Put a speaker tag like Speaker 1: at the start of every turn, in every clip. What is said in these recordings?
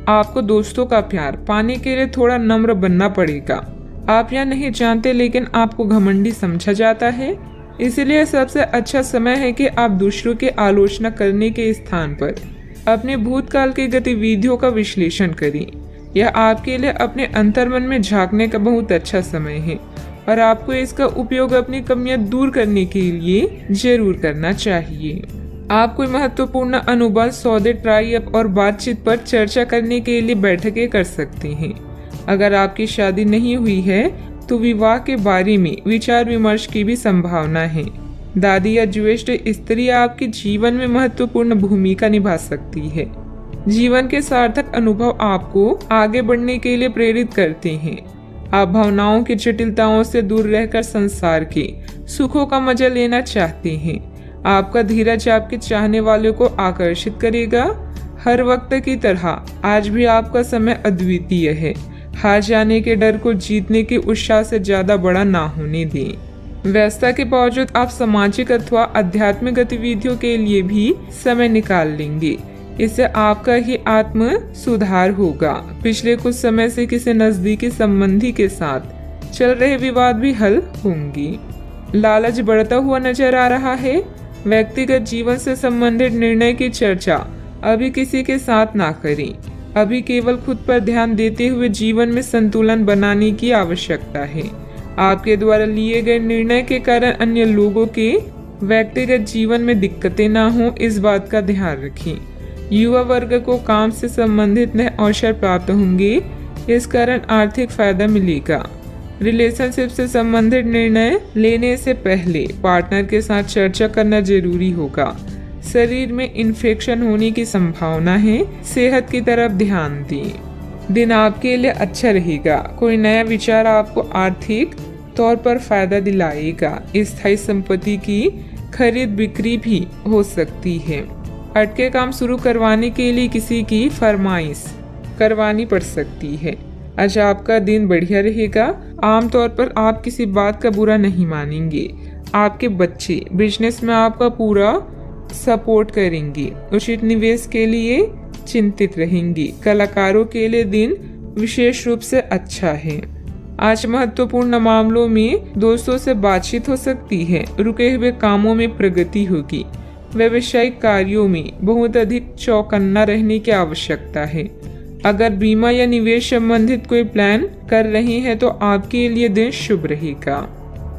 Speaker 1: आपको दोस्तों का प्यार पाने के लिए थोड़ा नम्र बनना पड़ेगा। आप यह नहीं जानते लेकिन आपको घमंडी समझा जाता है, इसलिए सबसे अच्छा समय है कि आप दूसरों की आलोचना करने के स्थान पर अपने भूतकाल की गतिविधियों का विश्लेषण करें। यह आपके लिए अपने अंतर्मन में झांकने का बहुत अच्छा समय है और आपको इसका उपयोग अपनी कमियां दूर करने के लिए जरूर करना चाहिए। आप कोई महत्वपूर्ण अनुबंध, सौदे, ट्राई अप और बातचीत पर चर्चा करने के लिए बैठकें कर सकते हैं। अगर आपकी शादी नहीं हुई है तो विवाह के बारे में विचार विमर्श की भी संभावना है। दादी या ज्येष्ठ स्त्री आपके जीवन में महत्वपूर्ण भूमिका निभा सकती है। जीवन के सार्थक अनुभव आपको आगे बढ़ने के लिए प्रेरित करते हैं। आप भावनाओं की जटिलताओं से दूर रहकर संसार के सुखों का मजा लेना चाहते हैं। आपका धीरज आपके चाहने वालों को आकर्षित करेगा। हर वक्त की तरह आज भी आपका समय अद्वितीय है। हार जाने के डर को जीतने के उत्साह से ज्यादा बड़ा ना होने दें। व्यस्तता के बावजूद आप सामाजिक अथवा आध्यात्मिक गतिविधियों के लिए भी समय निकाल लेंगे। इससे आपका ही आत्म सुधार होगा। पिछले कुछ समय से किसी नजदीकी संबंधी के साथ चल रहे विवाद भी हल होंगे। लालच बढ़ता हुआ नजर आ रहा है। व्यक्तिगत जीवन से संबंधित निर्णय की चर्चा अभी किसी के साथ ना करें। अभी केवल खुद पर ध्यान देते हुए जीवन में संतुलन बनाने की आवश्यकता है। आपके द्वारा लिए गए निर्णय के कारण अन्य लोगों के व्यक्तिगत जीवन में दिक्कतें ना हो, इस बात का ध्यान रखें। युवा वर्ग को काम से संबंधित नए अवसर प्राप्त होंगे, इस कारण आर्थिक फायदा मिलेगा। रिलेशनशिप से संबंधित निर्णय लेने से पहले पार्टनर के साथ चर्चा करना जरूरी होगा। शरीर में इन्फेक्शन होने की संभावना है, सेहत की तरफ ध्यान दें। दिन आपके लिए अच्छा रहेगा। कोई नया विचार आपको आर्थिक तौर पर फायदा दिलाएगा। स्थायी संपत्ति की खरीद बिक्री भी हो सकती है। अटके काम शुरू करवाने के लिए किसी की फरमाइश करवानी पड़ सकती है। आज आपका दिन बढ़िया रहेगा। आमतौर पर आप किसी बात का बुरा नहीं मानेंगे। आपके बच्चे बिजनेस में आपका पूरा सपोर्ट करेंगे। उचित निवेश के लिए चिंतित रहेंगे। कलाकारों के लिए दिन विशेष रूप से अच्छा है। आज महत्वपूर्ण मामलों में दोस्तों से बातचीत हो सकती है। रुके हुए कामों में प्रगति होगी। व्यावसायिक कार्यों में बहुत अधिक चौकन्ना रहने की आवश्यकता है। अगर बीमा या निवेश संबंधित कोई प्लान कर रहे हैं तो आपके लिए दिन शुभ रहेगा।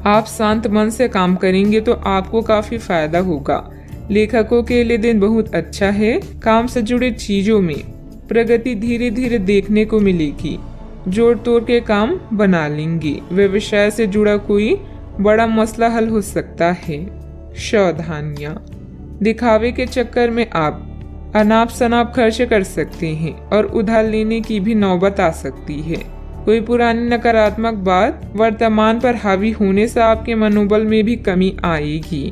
Speaker 1: आप शांत मन से काम करेंगे तो आपको काफी फायदा होगा। लेखकों के लिए दिन बहुत अच्छा है। काम से जुड़े चीजों में प्रगति धीरे धीरे देखने को मिलेगी। जोड़ तोड़ के काम बना लेंगे। व्यवसाय से जुड़ा कोई बड़ा मसला हल हो सकता है। सावधानियां, दिखावे के चक्कर में आप अनाप शनाप खर्च कर सकते हैं और उधार लेने की भी नौबत आ सकती है। कोई पुरानी नकारात्मक बात वर्तमान पर हावी होने से आपके मनोबल में भी कमी आएगी।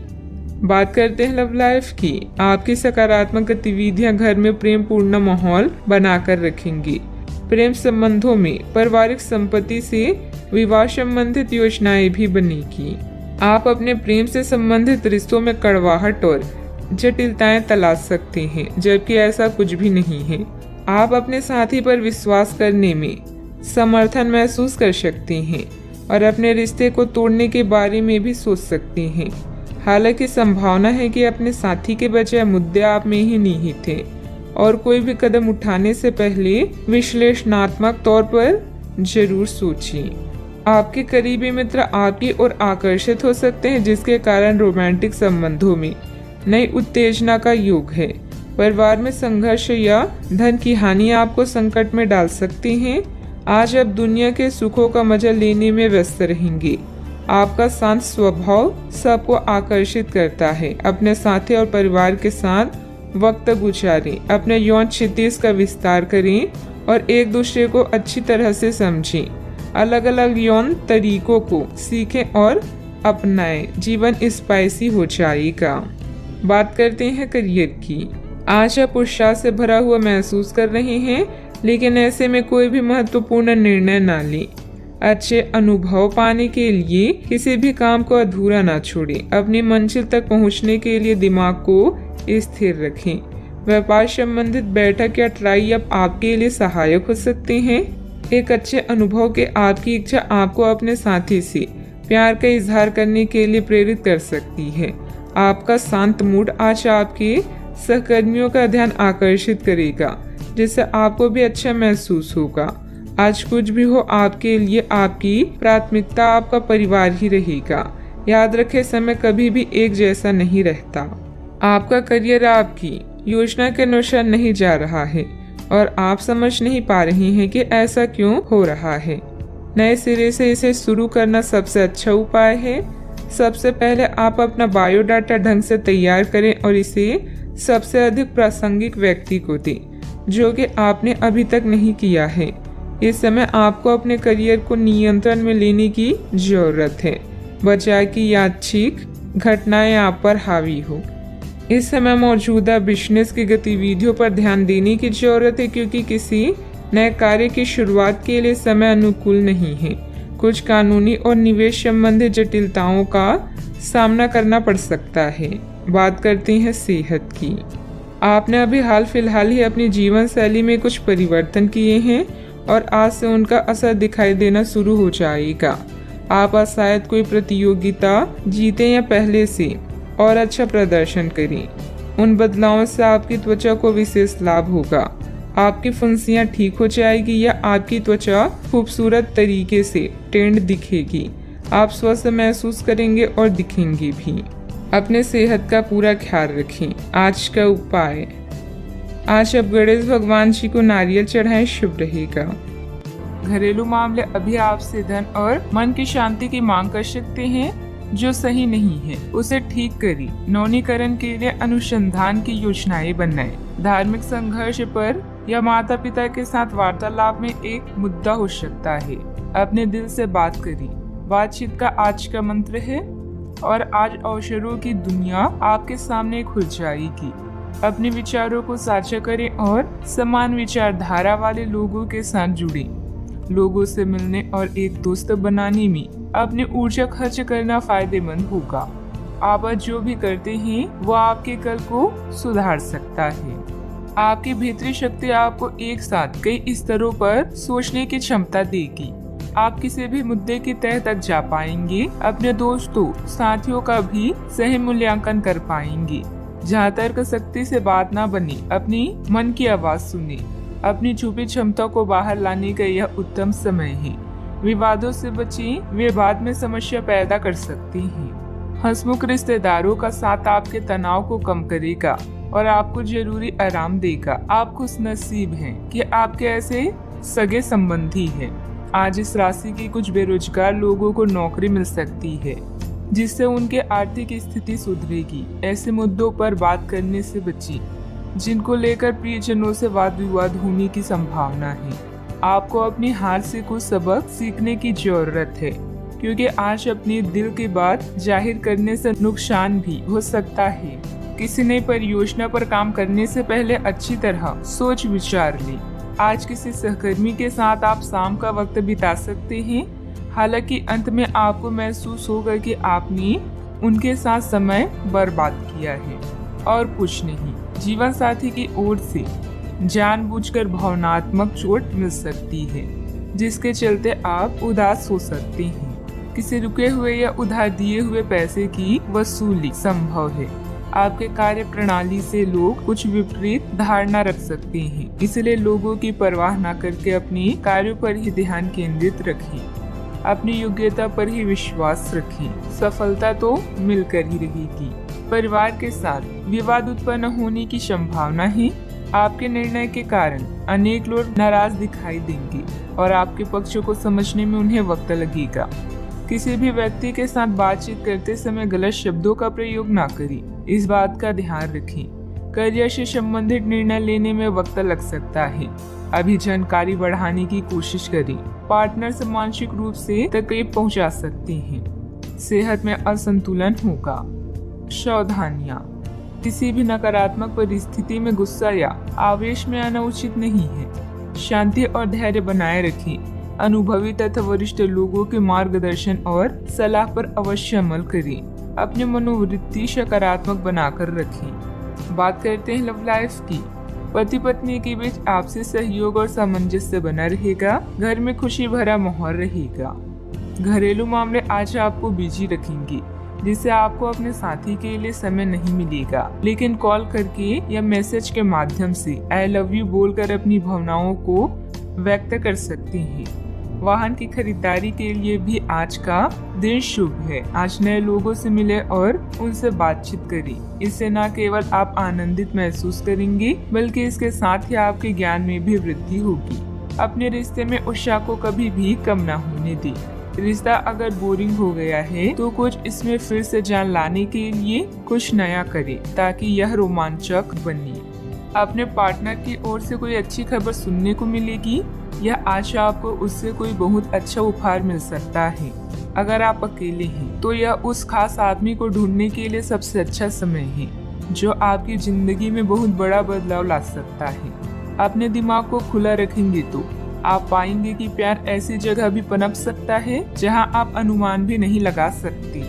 Speaker 1: बात करते हैं लव लाइफ की। आपकी सकारात्मक गतिविधियां घर में प्रेम पूर्ण माहौल बनाकर रखेंगी। प्रेम संबंधों में पारिवारिक संपत्ति से विवाह संबंधित योजनाएं भी बनेगी। आप अपने प्रेम से संबंधित रिश्तों में कड़वाहट और जटिलताएं तलाश सकते हैं, जबकि ऐसा कुछ भी नहीं है। आप अपने साथी पर विश्वास करने में समर्थन महसूस कर सकते हैं और अपने रिश्ते को तोड़ने के बारे में भी सोच सकते हैं। हालांकि संभावना है कि अपने साथी के बजाय मुद्दे आप में ही निहित थे और कोई भी कदम उठाने से पहले विश्लेषणात्मक तौर पर जरूर सोचें। आपके करीबी मित्र आपकी ओर आकर्षित हो सकते हैं, जिसके कारण रोमांटिक संबंधों में नई उत्तेजना का योग है। परिवार में संघर्ष या धन की हानि आपको संकट में डाल सकते हैं। आज आप दुनिया के सुखों का मजा लेने में व्यस्त रहेंगे। आपका शांत स्वभाव सबको आकर्षित करता है। अपने साथी और परिवार के साथ वक्त गुजारें। अपने यौन क्षितिज का विस्तार करें और एक दूसरे को अच्छी तरह से समझें। अलग अलग यौन तरीकों को सीखें और अपनाएं। जीवन स्पाइसी हो जाएगा। बात करते हैं करियर की। आज आप उत्साह से भरा हुआ महसूस कर रहे हैं, लेकिन ऐसे में कोई भी महत्वपूर्ण निर्णय ना लें। अच्छे अनुभव पाने के लिए किसी भी काम को अधूरा ना छोड़ें। अपनी मंजिल तक पहुंचने के लिए दिमाग को स्थिर रखें। व्यापार संबंधित बैठक या ट्राई अप आपके लिए सहायक हो सकते हैं। एक अच्छे अनुभव के आपकी इच्छा आपको अपने साथी से प्यार का इजहार करने के लिए प्रेरित कर सकती है। आपका शांत मूड आज आपके सहकर्मियों का ध्यान आकर्षित करेगा, जिससे आपको भी अच्छा महसूस होगा। आज कुछ भी हो, आपके लिए आपकी प्राथमिकता आपका परिवार ही रहेगा। याद रखें, समय कभी भी एक जैसा नहीं रहता। आपका करियर आपकी योजना के अनुसार नहीं जा रहा है और आप समझ नहीं पा रहे हैं कि ऐसा क्यों हो रहा है। नए सिरे से इसे शुरू करना सबसे अच्छा उपाय है। सबसे पहले आप अपना बायोडाटा ढंग से तैयार करें और इसे सबसे अधिक प्रासंगिक व्यक्ति को दें, जो कि आपने अभी तक नहीं किया है। इस समय आपको अपने करियर को नियंत्रण में लेने की जरूरत है, बजाय कि यादृच्छिक घटनाएं आप पर हावी हो। इस समय मौजूदा बिजनेस की गतिविधियों पर ध्यान देने की जरूरत है, क्योंकि किसी नए कार्य की शुरुआत के लिए समय अनुकूल नहीं है। कुछ कानूनी और निवेश संबंधी जटिलताओं का सामना करना पड़ सकता है। बात करते हैं सेहत की। आपने अभी हाल फिलहाल ही अपनी जीवन शैली में कुछ परिवर्तन किए हैं और आज से उनका असर दिखाई देना शुरू हो जाएगा। आप शायद कोई प्रतियोगिता जीते या पहले से और अच्छा प्रदर्शन करें। उन बदलावों से आपकी त्वचा को विशेष लाभ होगा। आपकी फुंसियां ठीक हो जाएगी या आपकी त्वचा खूबसूरत तरीके से टेंड दिखेगी। आप स्वस्थ महसूस करेंगे और दिखेंगे भी। अपने सेहत का पूरा ख्याल रखें। आज का उपाय, आज आप गणेश भगवान जी को नारियल चढ़ाएं, शुभ रहेगा। घरेलू मामले अभी आपसे धन और मन की शांति की मांग कर सकते हैं, जो सही नहीं है उसे ठीक करिए। नवीनीकरण के लिए अनुसंधान की योजनाएं बनाएं। धार्मिक संघर्ष पर या माता पिता के साथ वार्तालाप में एक मुद्दा हो सकता है। अपने दिल से बात करिए। बातचीत का आज का मंत्र है और आज अवसरों की दुनिया आपके सामने खुल जाएगी। अपने विचारों को साझा करें और समान विचारधारा वाले लोगों के साथ जुड़ें। लोगों से मिलने और एक दोस्त बनाने में अपनी ऊर्जा खर्च करना फायदेमंद होगा। आप जो भी करते हैं वो आपके कल को सुधार सकता है। आपकी भीतरी शक्ति आपको एक साथ कई स्तरों पर सोचने की क्षमता देगी। आप किसी भी मुद्दे की तह तक जा पाएंगे। अपने दोस्तों साथियों का भी सही मूल्यांकन कर पाएंगे। जहाँ तर्क शक्ति से बात ना बने, अपनी मन की आवाज सुने। अपनी छुपी क्षमता को बाहर लाने का यह उत्तम समय है। विवादों से बचें, वे बाद में समस्या पैदा कर सकती हैं। हंसमुख रिश्तेदारों का साथ आपके तनाव को कम करेगा और आपको जरूरी आराम देगा। आप खुशनसीब हैं कि आपके ऐसे सगे संबंधी हैं। आज इस राशि की कुछ बेरोजगार लोगों को नौकरी मिल सकती है, जिससे उनके आर्थिक स्थिति सुधरेगी। ऐसे मुद्दों पर बात करने से बचें जिनको लेकर प्रियजनों से वाद विवाद होने की संभावना है। आपको अपनी हार से कुछ सबक सीखने की जरूरत है, क्योंकि आज अपने दिल की बात जाहिर करने से नुकसान भी हो सकता है। किसी नई परियोजना पर काम करने से पहले अच्छी तरह सोच विचार लें। आज किसी सहकर्मी के साथ आप शाम का वक्त बिता सकते हैं। हालांकि अंत में आपको महसूस होगा कि आपने उनके साथ समय बर्बाद किया है और कुछ नहीं। जीवन साथी की ओर से जानबूझकर भावनात्मक चोट मिल सकती है, जिसके चलते आप उदास हो सकते हैं। किसी रुके हुए या उधार दिए हुए पैसे की वसूली संभव है। आपके कार्य प्रणाली से लोग कुछ विपरीत धारणा रख सकते हैं, इसलिए लोगों की परवाह न करके अपने कार्यों पर ही ध्यान केंद्रित रखें। अपनी योग्यता पर ही विश्वास रखें। सफलता तो मिलकर ही रहेगी। परिवार के साथ विवाद उत्पन्न होने की संभावना है। आपके निर्णय के कारण अनेक लोग नाराज दिखाई देंगे और आपके पक्षों को समझने में उन्हें वक्त लगेगा। किसी भी व्यक्ति के साथ बातचीत करते समय गलत शब्दों का प्रयोग न करें, इस बात का ध्यान रखें। करियर से संबंधित निर्णय लेने में वक्त लग सकता है। अभी जानकारी बढ़ाने की कोशिश करें। पार्टनर से मानसिक रूप से तकलीफ पहुंचा सकते हैं। सेहत में असंतुलन होगा। सावधानियां, किसी भी नकारात्मक परिस्थिति में गुस्सा या आवेश में आना उचित नहीं है। शांति और धैर्य बनाए रखें। अनुभवी तथा वरिष्ठ लोगों के मार्गदर्शन और सलाह पर अवश्य अमल करें। अपनी मनोवृत्ति सकारात्मक बनाकर रखें। बात करते हैं लव लाइफ की। पति पत्नी के बीच आपसी सहयोग और सामंजस्य बना रहेगा। घर में खुशी भरा माहौल रहेगा। घरेलू मामले आज आपको बिजी रखेंगे, जिससे आपको अपने साथी के लिए समय नहीं मिलेगा, लेकिन कॉल करके या मैसेज के माध्यम से आई लव यू बोलकर अपनी भावनाओं को व्यक्त कर सकते हैं। वाहन की खरीदारी के लिए भी आज का दिन शुभ है। आज नए लोगों से मिले और उनसे बातचीत करें। इससे न केवल आप आनंदित महसूस करेंगे, बल्कि इसके साथ ही आपके ज्ञान में भी वृद्धि होगी। अपने रिश्ते में उत्साह को कभी भी कम न होने दें। रिश्ता अगर बोरिंग हो गया है तो कुछ इसमें फिर से जान लाने के लिए कुछ नया करें, ताकि यह रोमांचक बने। अपने पार्टनर की ओर से कोई अच्छी खबर सुनने को मिलेगी या आज आपको उससे कोई बहुत अच्छा उपहार मिल सकता है। अगर आप अकेले हैं तो यह उस खास आदमी को ढूंढने के लिए सबसे अच्छा समय है, जो आपकी जिंदगी में बहुत बड़ा बदलाव ला सकता है। अपने दिमाग को खुला रखेंगे तो आप पाएंगे कि प्यार ऐसी जगह भी पनप सकता है जहां आप अनुमान भी नहीं लगा सकते।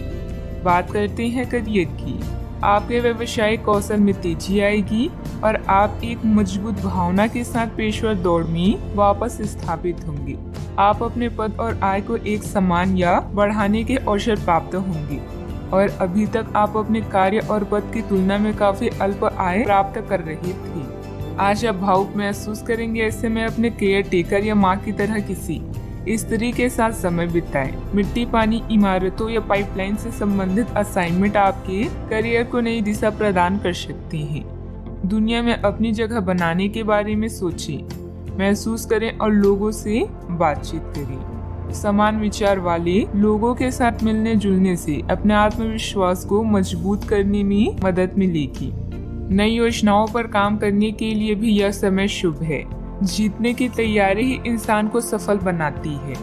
Speaker 1: बात करते हैं करियर की। आपके व्यवसायिक कौशल में तेजी आएगी और आप एक मजबूत भावना के साथ पेशेवर दौड़ में वापस स्थापित होंगे। आप अपने पद और आय को एक समान या बढ़ाने के अवसर प्राप्त होंगे और अभी तक आप अपने कार्य और पद की तुलना में काफी अल्प आय प्राप्त कर रहे थे। आज आप भावुक महसूस करेंगे। ऐसे में अपने केयर टेकर या माँ की तरह किसी स्त्री के साथ समय बिताएं। मिट्टी, पानी, इमारतों या पाइपलाइन से संबंधित असाइनमेंट आपके करियर को नई दिशा प्रदान कर सकती हैं। दुनिया में अपनी जगह बनाने के बारे में सोचें, महसूस करें और लोगों से बातचीत करें। समान विचार वाले लोगों के साथ मिलने जुलने से अपने आत्मविश्वास को मजबूत करने में मदद मिलेगी। नई योजनाओं पर काम करने के लिए भी यह समय शुभ है। जीतने की तैयारी ही इंसान को सफल बनाती है।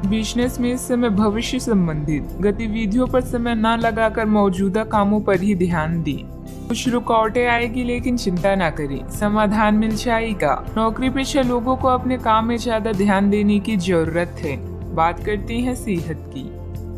Speaker 1: बिजनेस में इस समय भविष्य संबंधित गतिविधियों पर समय न लगाकर मौजूदा कामों पर ही ध्यान दें। कुछ रुकावटें आएगी, लेकिन चिंता न करें, समाधान मिल जाएगा। नौकरी पेशा लोगों को अपने काम में ज्यादा ध्यान देने की जरूरत है। बात करते हैं सेहत की।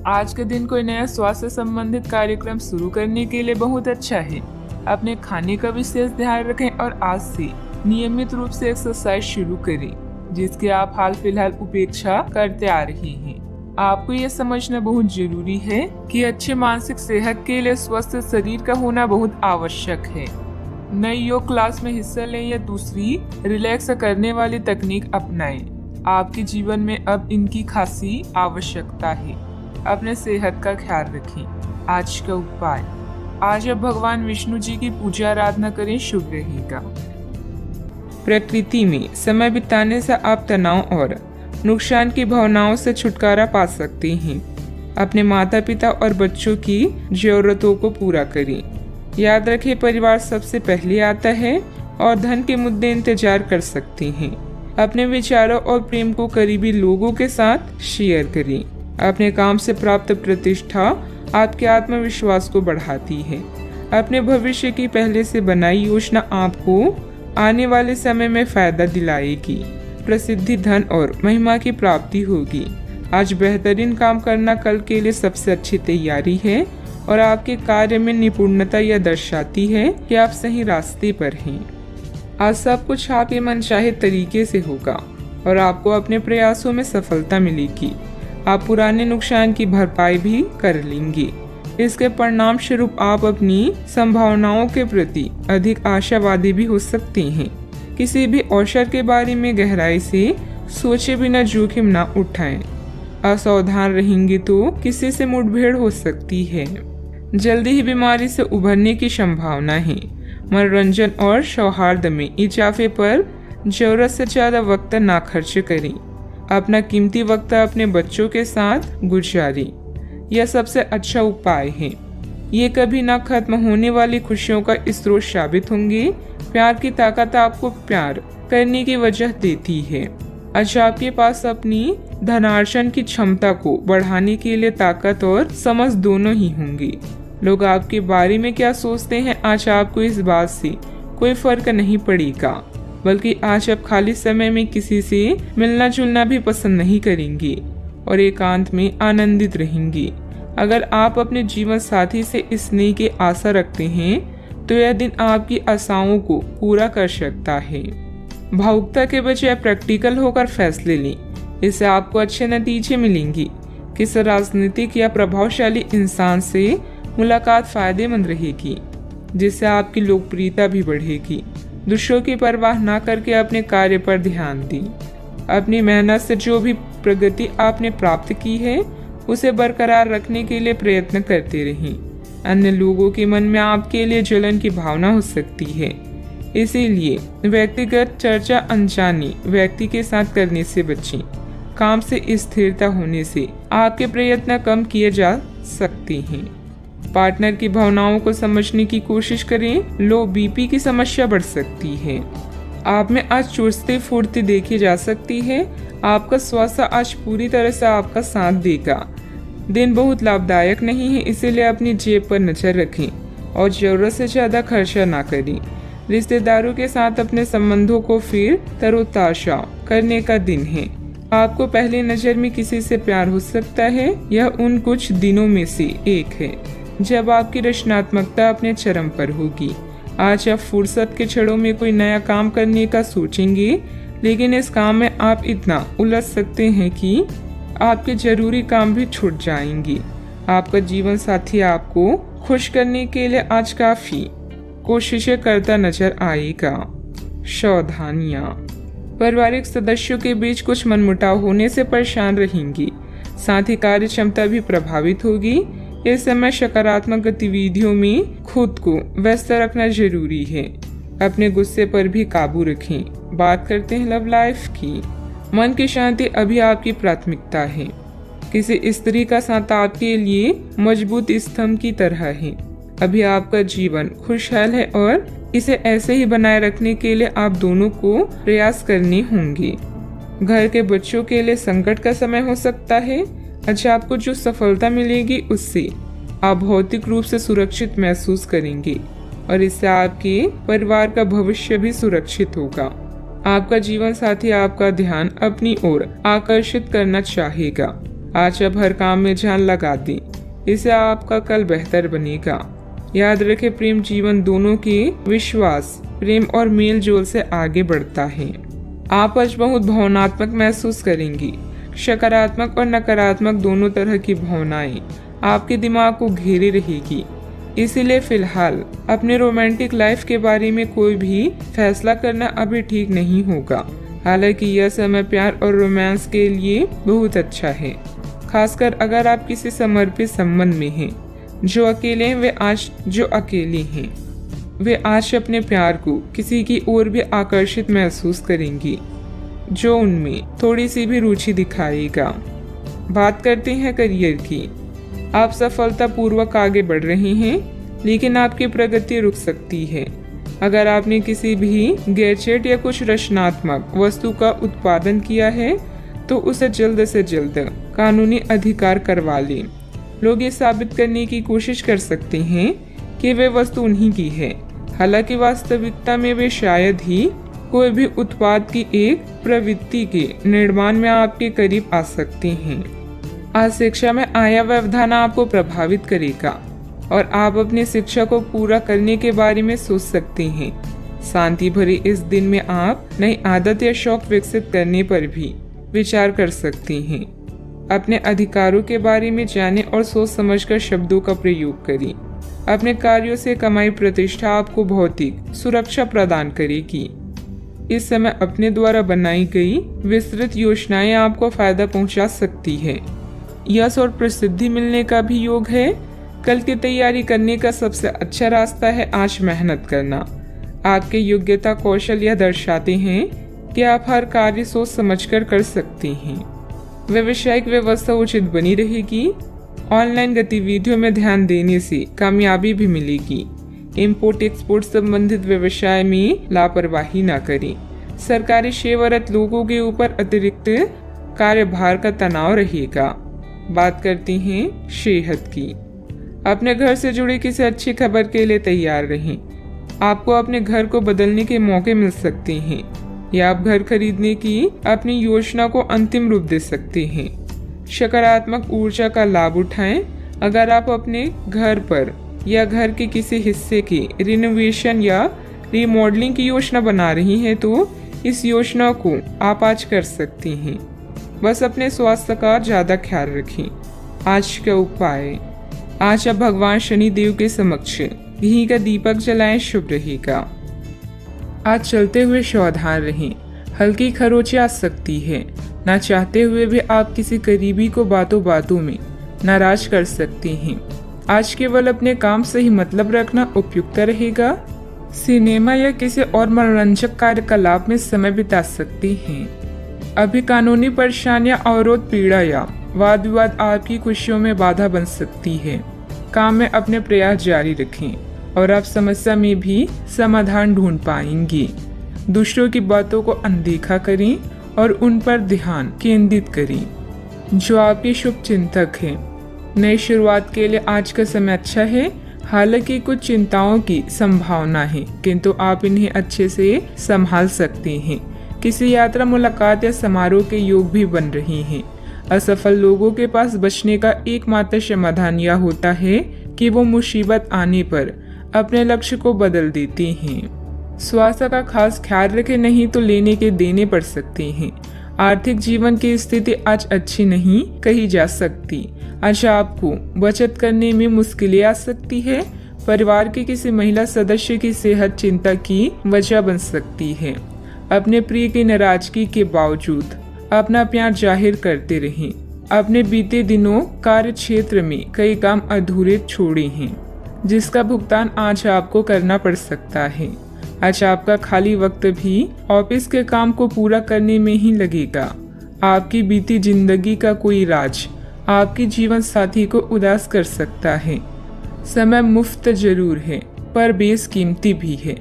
Speaker 1: आज के दिन कोई नया स्वास्थ्य संबंधित कार्यक्रम शुरू करने के लिए बहुत अच्छा है। अपने खाने का विशेष ध्यान रखें और आज से नियमित रूप से एक्सरसाइज शुरू करें, जिसकी आप हाल फिलहाल उपेक्षा करते आ रहे हैं। आपको यह समझना बहुत जरूरी है कि अच्छे मानसिक सेहत के लिए स्वस्थ शरीर का होना बहुत आवश्यक है। नई योग क्लास में हिस्सा लें या दूसरी रिलैक्स करने वाली तकनीक अपनाएं। आपके जीवन में अब इनकी खासी आवश्यकता है। अपने सेहत का ख्याल रखें। आज का उपाय, आज आप भगवान विष्णु जी की पूजा आराधना करें, शुभ रहेगा। प्रकृति में समय बिताने से आप तनाव और नुकसान की भावनाओं से छुटकारा पा सकते हैं। अपने माता पिता और बच्चों की जरूरतों को पूरा करें। याद रखें, परिवार सबसे पहले आता है और धन के मुद्दे इंतजार कर सकते हैं। अपने विचारों और प्रेम को करीबी लोगों के साथ शेयर करें। अपने काम से प्राप्त प्रतिष्ठा आपके आत्मविश्वास को बढ़ाती है। अपने भविष्य की पहले से बनाई योजना आपको आने वाले समय में फायदा दिलाएगी। प्रसिद्धि, धन और महिमा की प्राप्ति होगी। आज बेहतरीन काम करना कल के लिए सबसे अच्छी तैयारी है और आपके कार्य में निपुणता यह दर्शाती है कि आप सही रास्ते पर हैं। आज सब कुछ आपके मनचाहे तरीके से होगा और आपको अपने प्रयासों में सफलता मिलेगी। आप पुराने नुकसान की भरपाई भी कर लेंगे। इसके परिणाम स्वरूप आप अपनी संभावनाओं के प्रति अधिक आशावादी भी हो सकते हैं। किसी भी अवसर के बारे में गहराई से सोचे बिना जोखिम न उठाएं। असावधान रहेंगे तो किसी से मुठभेड़ हो सकती है। जल्दी ही बीमारी से उभरने की संभावना है। मनोरंजन और सौहार्द में इजाफे पर जरूरत से ज्यादा वक्त ना खर्च करें। अपना कीमती वक्त अपने बच्चों के साथ गुजारें। यह सबसे अच्छा उपाय है। ये कभी ना खत्म होने वाली खुशियों का स्रोत साबित होंगे। प्यार की ताकत आपको प्यार करने की वजह देती है। आज आपके पास अपनी धनार्जन की क्षमता को बढ़ाने के लिए ताकत और समझ दोनों ही होंगी। लोग आपके बारे में क्या सोचते हैं, आज आपको इस बात से कोई फर्क नहीं पड़ेगा, बल्कि आज आप खाली समय में किसी से मिलना जुलना भी पसंद नहीं करेंगे और एकांत में आनंदित रहेंगे। अगर आप अपने जीवन साथी से स्नेह की आशा रखते हैं तो यह दिन आपकी आशाओं को पूरा कर सकता है। भावुकता के बजाय प्रैक्टिकल होकर फैसले लें, इससे आपको अच्छे नतीजे मिलेंगे। किसी राजनीतिक या प्रभावशाली इंसान से मुलाकात फायदेमंद रहेगी, जिससे आपकी लोकप्रियता भी बढ़ेगी। दूसरों की परवाह न करके अपने कार्य पर ध्यान दें। अपनी मेहनत से जो भी प्रगति आपने प्राप्त की है उसे बरकरार रखने के लिए प्रयत्न करते रहें। अन्य लोगों के मन में आपके लिए जलन की भावना हो सकती है, इसीलिए व्यक्तिगत चर्चा अनजाने व्यक्ति के साथ करने से बचें। काम से स्थिरता होने से आपके प्रयत्न कम किए जा सकते हैं। पार्टनर की भावनाओं को समझने की कोशिश करें, लो बीपी की समस्या बढ़ सकती है। आप में आज चुस्ती फुर्ती देखी जा सकती है। आपका स्वास्थ्य आज पूरी तरह से आपका साथ देगा। दिन बहुत लाभदायक नहीं है, इसीलिए अपनी जेब पर नजर रखें और जरूरत से ज्यादा खर्चा ना करें। रिश्तेदारों के साथ अपने संबंधों को फिर तरोताजा करने का दिन है। आपको पहली नजर में किसी से प्यार हो सकता है। यह उन कुछ दिनों में से एक है जब आपकी रचनात्मकता अपने चरम पर होगी। आज आप फुर्सत के क्षणों में कोई नया काम करने का सोचेंगे, लेकिन इस काम में आप इतना उलझ सकते हैं कि आपके जरूरी काम भी छूट जाएंगे। आपका जीवन साथी आपको खुश करने के लिए आज काफी कोशिशें करता नजर आएगा। सावधानियां, पारिवारिक सदस्यों के बीच कुछ मनमुटाव होने से परेशान रहेंगी, साथ ही कार्य क्षमता भी प्रभावित होगी। इस समय सकारात्मक गतिविधियों में खुद को व्यस्त रखना जरूरी है। अपने गुस्से पर भी काबू रखें। बात करते हैं लव लाइफ की। मन की शांति अभी आपकी प्राथमिकता है। किसी स्त्री का साथ आपके लिए मजबूत स्तंभ की तरह है। अभी आपका जीवन खुशहाल है और इसे ऐसे ही बनाए रखने के लिए आप दोनों को प्रयास करने होंगे। घर के बच्चों के लिए संकट का समय हो सकता है। अच्छा, आपको जो सफलता मिलेगी उससे आप भौतिक रूप से सुरक्षित महसूस करेंगे और इससे आपके परिवार का भविष्य भी सुरक्षित होगा। आपका जीवन साथी आपका ध्यान अपनी ओर आकर्षित करना चाहेगा। आज आप हर काम में जान लगा दें, इससे आपका कल बेहतर बनेगा। याद रखें, प्रेम जीवन दोनों के विश्वास, प्रेम और मेल जोल से आगे बढ़ता है। आप आज बहुत भावनात्मक महसूस करेंगी। सकारात्मक और नकारात्मक दोनों तरह की भावनाएं आपके दिमाग को घेरे रहेगी। इसीलिए फिलहाल अपने रोमांटिक लाइफ के बारे में कोई भी फैसला करना अभी ठीक नहीं होगा। हालांकि यह समय प्यार और रोमांस के लिए बहुत अच्छा है, खासकर अगर आप किसी समर्पित संबंध में हैं। जो अकेले हैं वे आज अपने प्यार को किसी की ओर भी आकर्षित महसूस करेंगी जो उनमें थोड़ी सी भी रुचि दिखाएगा। बात करते हैं करियर की। आप सफलतापूर्वक आगे बढ़ रहे हैं, लेकिन आपकी प्रगति रुक सकती है। अगर आपने किसी भी गैजेट या कुछ रचनात्मक वस्तु का उत्पादन किया है तो उसे जल्द से जल्द कानूनी अधिकार करवा लें। लोग ये साबित करने की कोशिश कर सकते हैं कि वे वस्तु उन्हीं की है, हालांकि वास्तविकता में वे शायद ही कोई भी उत्पाद की एक प्रवृत्ति के निर्माण में आपके करीब आ सकते हैं। आज शिक्षा में आया व्यवधान आपको प्रभावित करेगा और आप अपनी शिक्षा को पूरा करने के बारे में सोच सकते हैं। शांति भरे इस दिन में आप नई आदत या शौक विकसित करने पर भी विचार कर सकते हैं। अपने अधिकारों के बारे में जानें और सोच समझकर शब्दों का प्रयोग करें। अपने कार्यों से कमाई प्रतिष्ठा आपको भौतिक सुरक्षा प्रदान करेगी। इस समय अपने द्वारा बनाई गई विस्तृत योजनाएं आपको फायदा पहुंचा सकती है। यश और प्रसिद्धि मिलने का भी योग है। कल की तैयारी करने का सबसे अच्छा रास्ता है आज मेहनत करना। आपके योग्यता कौशल यह दर्शाते हैं कि आप हर कार्य सोच समझकर कर सकते हैं। व्यावसायिक व्यवस्था उचित बनी रहेगी। ऑनलाइन गतिविधियों में ध्यान देने से कामयाबी भी मिलेगी। इम्पोर्ट एक्सपोर्ट संबंधित व्यवसाय में लापरवाही न करें। सरकारी सेवारत लोगों के ऊपर अतिरिक्त कार्यभार का तनाव रहेगा। बात करते हैं सेहत की। अपने घर से जुड़ी किसी अच्छी खबर के लिए तैयार रहें। आपको अपने घर को बदलने के मौके मिल सकते हैं या आप घर खरीदने की अपनी योजना को अंतिम रूप दे सकते हैं। सकारात्मक ऊर्जा का लाभ उठाएं। अगर आप अपने घर पर या घर के किसी हिस्से की रिनोवेशन या रिमॉडलिंग की योजना बना रही हैं तो इस योजना को आप आज कर सकती हैं। बस अपने स्वास्थ्य का ज़्यादा ख्याल रखें। आज का उपाय, आज आप भगवान शनि देव के समक्ष घी का दीपक जलाएं, शुभ रहेगा। आज चलते हुए सावधान रहें, हल्की खरोंच आ सकती है। ना चाहते हुए भी आप किसी करीबी को बातों बातों में नाराज कर सकती हैं। आज केवल अपने काम से ही मतलब रखना उपयुक्त रहेगा। सिनेमा या किसी और मनोरंजक कार्यकलाप में समय बिता सकती हैं। अभी कानूनी परेशानियां, अवरोध, पीड़ा या वाद विवाद आपकी खुशियों में बाधा बन सकती है। काम में अपने प्रयास जारी रखें और आप समस्या में भी समाधान ढूंढ पाएंगी। दूसरों की बातों को अनदेखा करें और उन पर ध्यान केंद्रित करें जो आपके शुभ चिंतक हैं। नई शुरुआत के लिए आज का समय अच्छा है। हालांकि कुछ चिंताओं की संभावना है, किंतु आप इन्हें अच्छे से संभाल सकते हैं। किसी यात्रा, मुलाकात या समारोह के योग भी बन रहे हैं। असफल लोगों के पास बचने का एकमात्र समाधान यह होता है कि वो मुसीबत आने पर अपने लक्ष्य को बदल देते हैं। स्वास्थ्य का खास ख्याल रखें, नहीं तो लेने के देने पड़ सकते हैं। आर्थिक जीवन की स्थिति आज अच्छी नहीं कही जा सकती। आज आपको बचत करने में मुश्किलें आ सकती है। परिवार के किसी महिला सदस्य की सेहत चिंता की वजह बन सकती है। अपने प्रिय की नाराजगी के बावजूद अपना प्यार जाहिर करते रहें। अपने बीते दिनों कार्य क्षेत्र में कई काम अधूरे छोड़े हैं, जिसका भुगतान आज आपको करना पड़ सकता है। आज आपका खाली वक्त भी ऑफिस के काम को पूरा करने में ही लगेगा। आपकी बीती जिंदगी का कोई राज आपकी जीवन साथी को उदास कर सकता है। समय मुफ्त जरूर है, पर बेशकीमती भी है।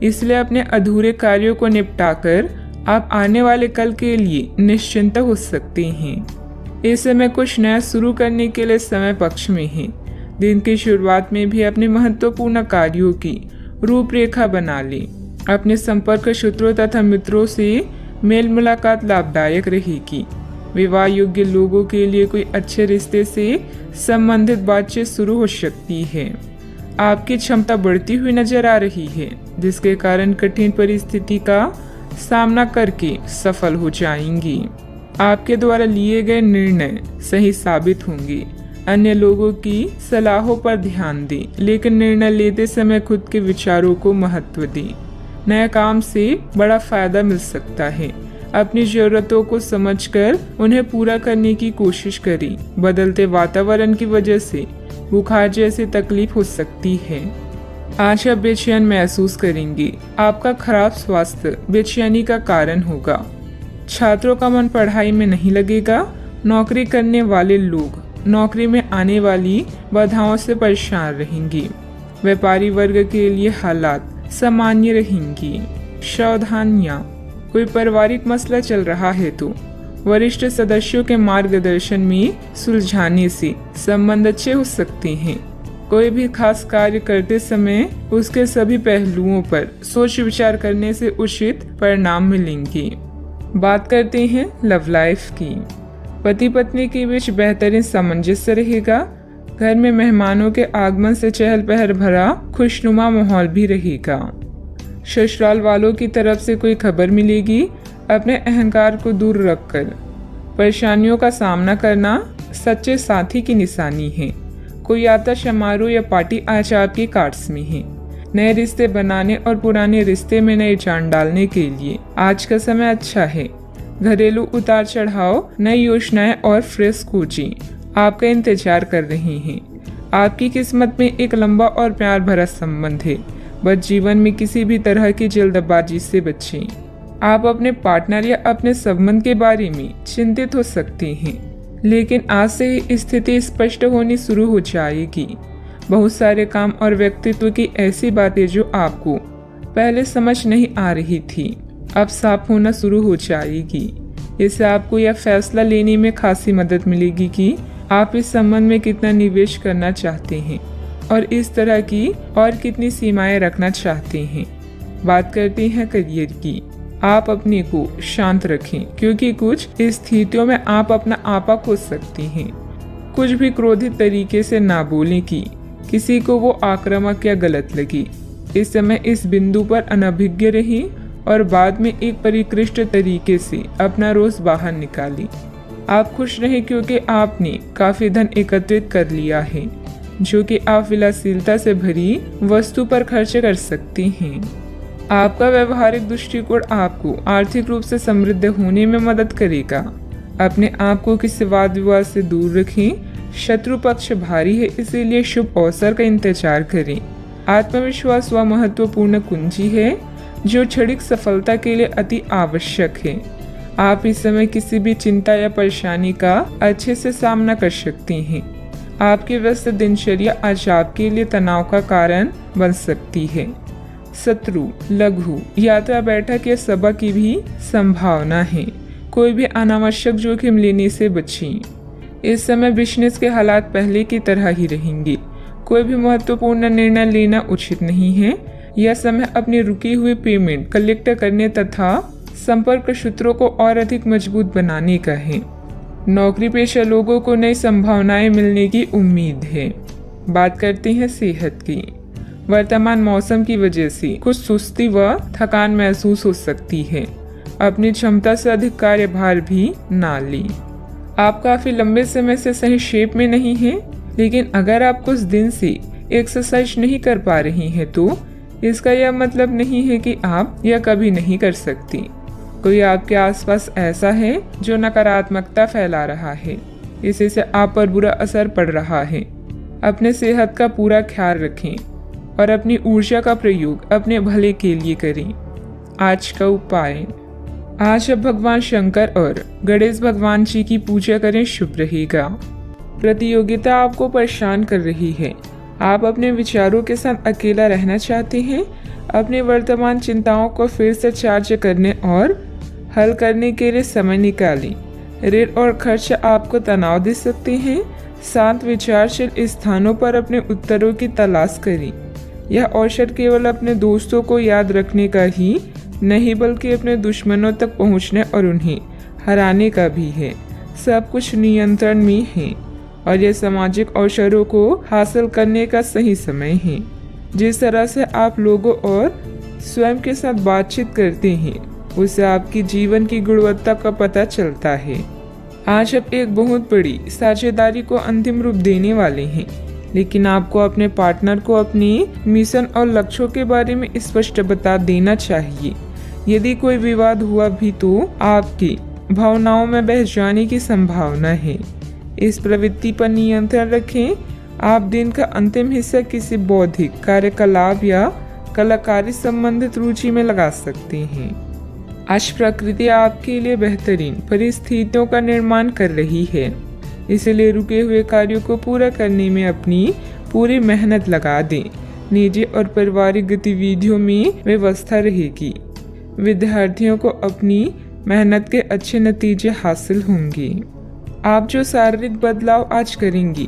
Speaker 1: इसलिए अपने अधूरे कार्यों को निपटाकर आप आने वाले कल के लिए निश्चिंत हो सकते हैं। इस समय कुछ नया शुरू करने के लिए समय पक्ष में है। दिन की शुरुआत में भी अपने महत्वपूर्ण कार्यों की रूपरेखा बना लें। अपने संपर्क सूत्रों तथा मित्रों से मेल मुलाकात लाभदायक रहेगी। विवाह योग्य लोगों के लिए कोई अच्छे रिश्ते से संबंधित बातचीत शुरू हो सकती है। आपकी क्षमता बढ़ती हुई नजर आ रही है, जिसके कारण कठिन परिस्थिति का सामना करके सफल हो जाएंगी। आपके द्वारा लिए गए निर्णय सही साबित होंगे। अन्य लोगों की सलाहों पर ध्यान दें, लेकिन निर्णय लेते समय खुद के विचारों को महत्व दें। नए काम से बड़ा फायदा मिल सकता है। अपनी जरूरतों को समझकर उन्हें पूरा करने की कोशिश करें। बदलते वातावरण की वजह से बुखार जैसी तकलीफ हो सकती है। आज आप बेचैन महसूस करेंगे। आपका खराब स्वास्थ्य बेचैनी का कारण होगा। छात्रों का मन पढ़ाई में नहीं लगेगा। नौकरी करने वाले लोग नौकरी में आने वाली बाधाओं से परेशान रहेंगे। व्यापारी वर्ग के लिए हालात सामान्य रहेंगी। सावधानियां, कोई पारिवारिक मसला चल रहा है तो वरिष्ठ सदस्यों के मार्गदर्शन में सुलझाने से संबंध अच्छे हो सकते हैं। कोई भी खास कार्य करते समय उसके सभी पहलुओं पर सोच विचार करने से उचित परिणाम मिलेंगे। बात करते हैं लव लाइफ की। पति पत्नी के बीच बेहतरीन सामंजस्य रहेगा। घर में मेहमानों के आगमन से चहल पहल भरा खुशनुमा माहौल भी रहेगा। ससुराल वालों की तरफ से कोई खबर मिलेगी। अपने अहंकार को दूर रखकर परेशानियों का सामना करना सच्चे साथी की निशानी है। कोई यात्रा, समारोह या पार्टी आज आपके कार्ड्स में है। नए रिश्ते बनाने और पुराने रिश्ते में नई जान डालने के लिए आज का समय अच्छा है। घरेलू उतार चढ़ाव, नई योजनाएं और फ्रेश खोजें आपका इंतजार कर रहे हैं। आपकी किस्मत में एक लंबा और प्यार भरा संबंध है। बस जीवन में किसी भी तरह की जल्दबाजी से बचें। आप अपने पार्टनर या अपने संबंध के बारे में चिंतित हो सकते हैं, लेकिन आज से ही स्थिति स्पष्ट होनी शुरू हो जाएगी। बहुत सारे काम और व्यक्तित्व की ऐसी बातें जो आपको पहले समझ नहीं आ रही थी, अब साफ होना शुरू हो जाएगी। इससे आपको यह फैसला लेने में खासी मदद मिलेगी कि आप इस संबंध में कितना निवेश करना चाहते हैं और इस तरह की और कितनी सीमाएं रखना चाहते हैं। बात करते हैं करियर की। आप अपने को शांत रखें, क्योंकि कुछ स्थितियों में आप अपना आपा खो सकती हैं। कुछ भी क्रोधित तरीके से ना बोलें कि किसी को वो आक्रामक या गलत लगी। इस समय इस बिंदु पर अनभिज्ञ रही और बाद में एक परिष्कृत तरीके से अपना रोज बाहर निकाली। आप खुश रहें क्योंकि आपने काफी धन एकत्रित कर लिया है जो कि आप विलासिता से भरी वस्तु पर खर्च कर सकते हैं। आपका व्यवहारिक दृष्टिकोण आपको आर्थिक रूप से समृद्ध होने में मदद करेगा। अपने आप को किसी वाद विवाद से दूर रखें। शत्रु पक्ष भारी है, इसीलिए शुभ अवसर का इंतजार करें। आत्मविश्वास वह महत्वपूर्ण कुंजी है जो क्षणिक सफलता के लिए अति आवश्यक है। आप इस समय किसी भी चिंता या परेशानी का अच्छे से सामना कर सकते हैं। आपकी व्यस्त दिनचर्या आज आपके लिए तनाव का कारण बन सकती है। शत्रु, लघु यात्रा, बैठक या सभा की भी संभावना है। कोई भी अनावश्यक जोखिम लेने से बचें। इस समय बिजनेस के हालात पहले की तरह ही रहेंगे। कोई भी महत्वपूर्ण निर्णय लेना उचित नहीं है। यह समय अपनी रुकी हुई पेमेंट कलेक्ट करने तथा संपर्क सूत्रों को और अधिक मजबूत बनाने का है। नौकरी पेशा लोगों को नई संभावनाएं मिलने की उम्मीद है। बात करते हैं सेहत की। वर्तमान मौसम की वजह से कुछ सुस्ती व थकान महसूस हो सकती है। अपनी क्षमता से अधिक कार्यभार भी ना लें। आप काफी लंबे समय से सही शेप में नहीं हैं, लेकिन अगर आप कुछ दिन से एक्सरसाइज नहीं कर पा रही हैं तो इसका यह मतलब नहीं है कि आप यह कभी नहीं कर सकती। कोई आपके आसपास ऐसा है जो नकारात्मकता फैला रहा है, इसी से आप पर बुरा असर पड़ रहा है। अपने सेहत का पूरा ख्याल रखें और अपनी ऊर्जा का प्रयोग अपने भले के लिए करें। आज का उपाय, आज अब भगवान शंकर और गणेश भगवान जी की पूजा करें, शुभ रहेगा। प्रतियोगिता आपको परेशान कर रही है। आप अपने विचारों के साथ अकेला रहना चाहते हैं। अपनी वर्तमान चिंताओं को फिर से चार्ज करने और हल करने के लिए समय निकालें। ऋण और खर्च आपको तनाव दे सकते हैं। शांत विचारशील स्थानों पर अपने उत्तरों की तलाश करें। यह अवसर केवल अपने दोस्तों को याद रखने का ही नहीं बल्कि अपने दुश्मनों तक पहुंचने और उन्हें हराने का भी है। सब कुछ नियंत्रण में है और यह सामाजिक अवसरों को हासिल करने का सही समय है। जिस तरह से आप लोगों और स्वयं के साथ बातचीत करते हैं उससे आपकी जीवन की गुणवत्ता का पता चलता है। आज आप एक बहुत बड़ी साझेदारी को अंतिम रूप देने वाले हैं, लेकिन आपको अपने पार्टनर को अपने मिशन और लक्ष्यों के बारे में स्पष्ट बता देना चाहिए। यदि कोई विवाद हुआ भी तो आपकी भावनाओं में बह जाने की संभावना है। इस प्रवृत्ति पर नियंत्रण रखें। आप दिन का अंतिम हिस्सा किसी बौद्धिक कार्यकलाप या कलाकारी संबंधित रुचि में लगा सकते हैं। आज प्रकृति आपके लिए बेहतरीन परिस्थितियों का निर्माण कर रही है, इसलिए रुके हुए कार्यों को पूरा करने में अपनी पूरी मेहनत लगा दें। निजी और पारिवारिक गतिविधियों में व्यवस्था रहेगी। विद्यार्थियों को अपनी मेहनत के अच्छे नतीजे हासिल होंगे। आप जो शारीरिक बदलाव आज करेंगी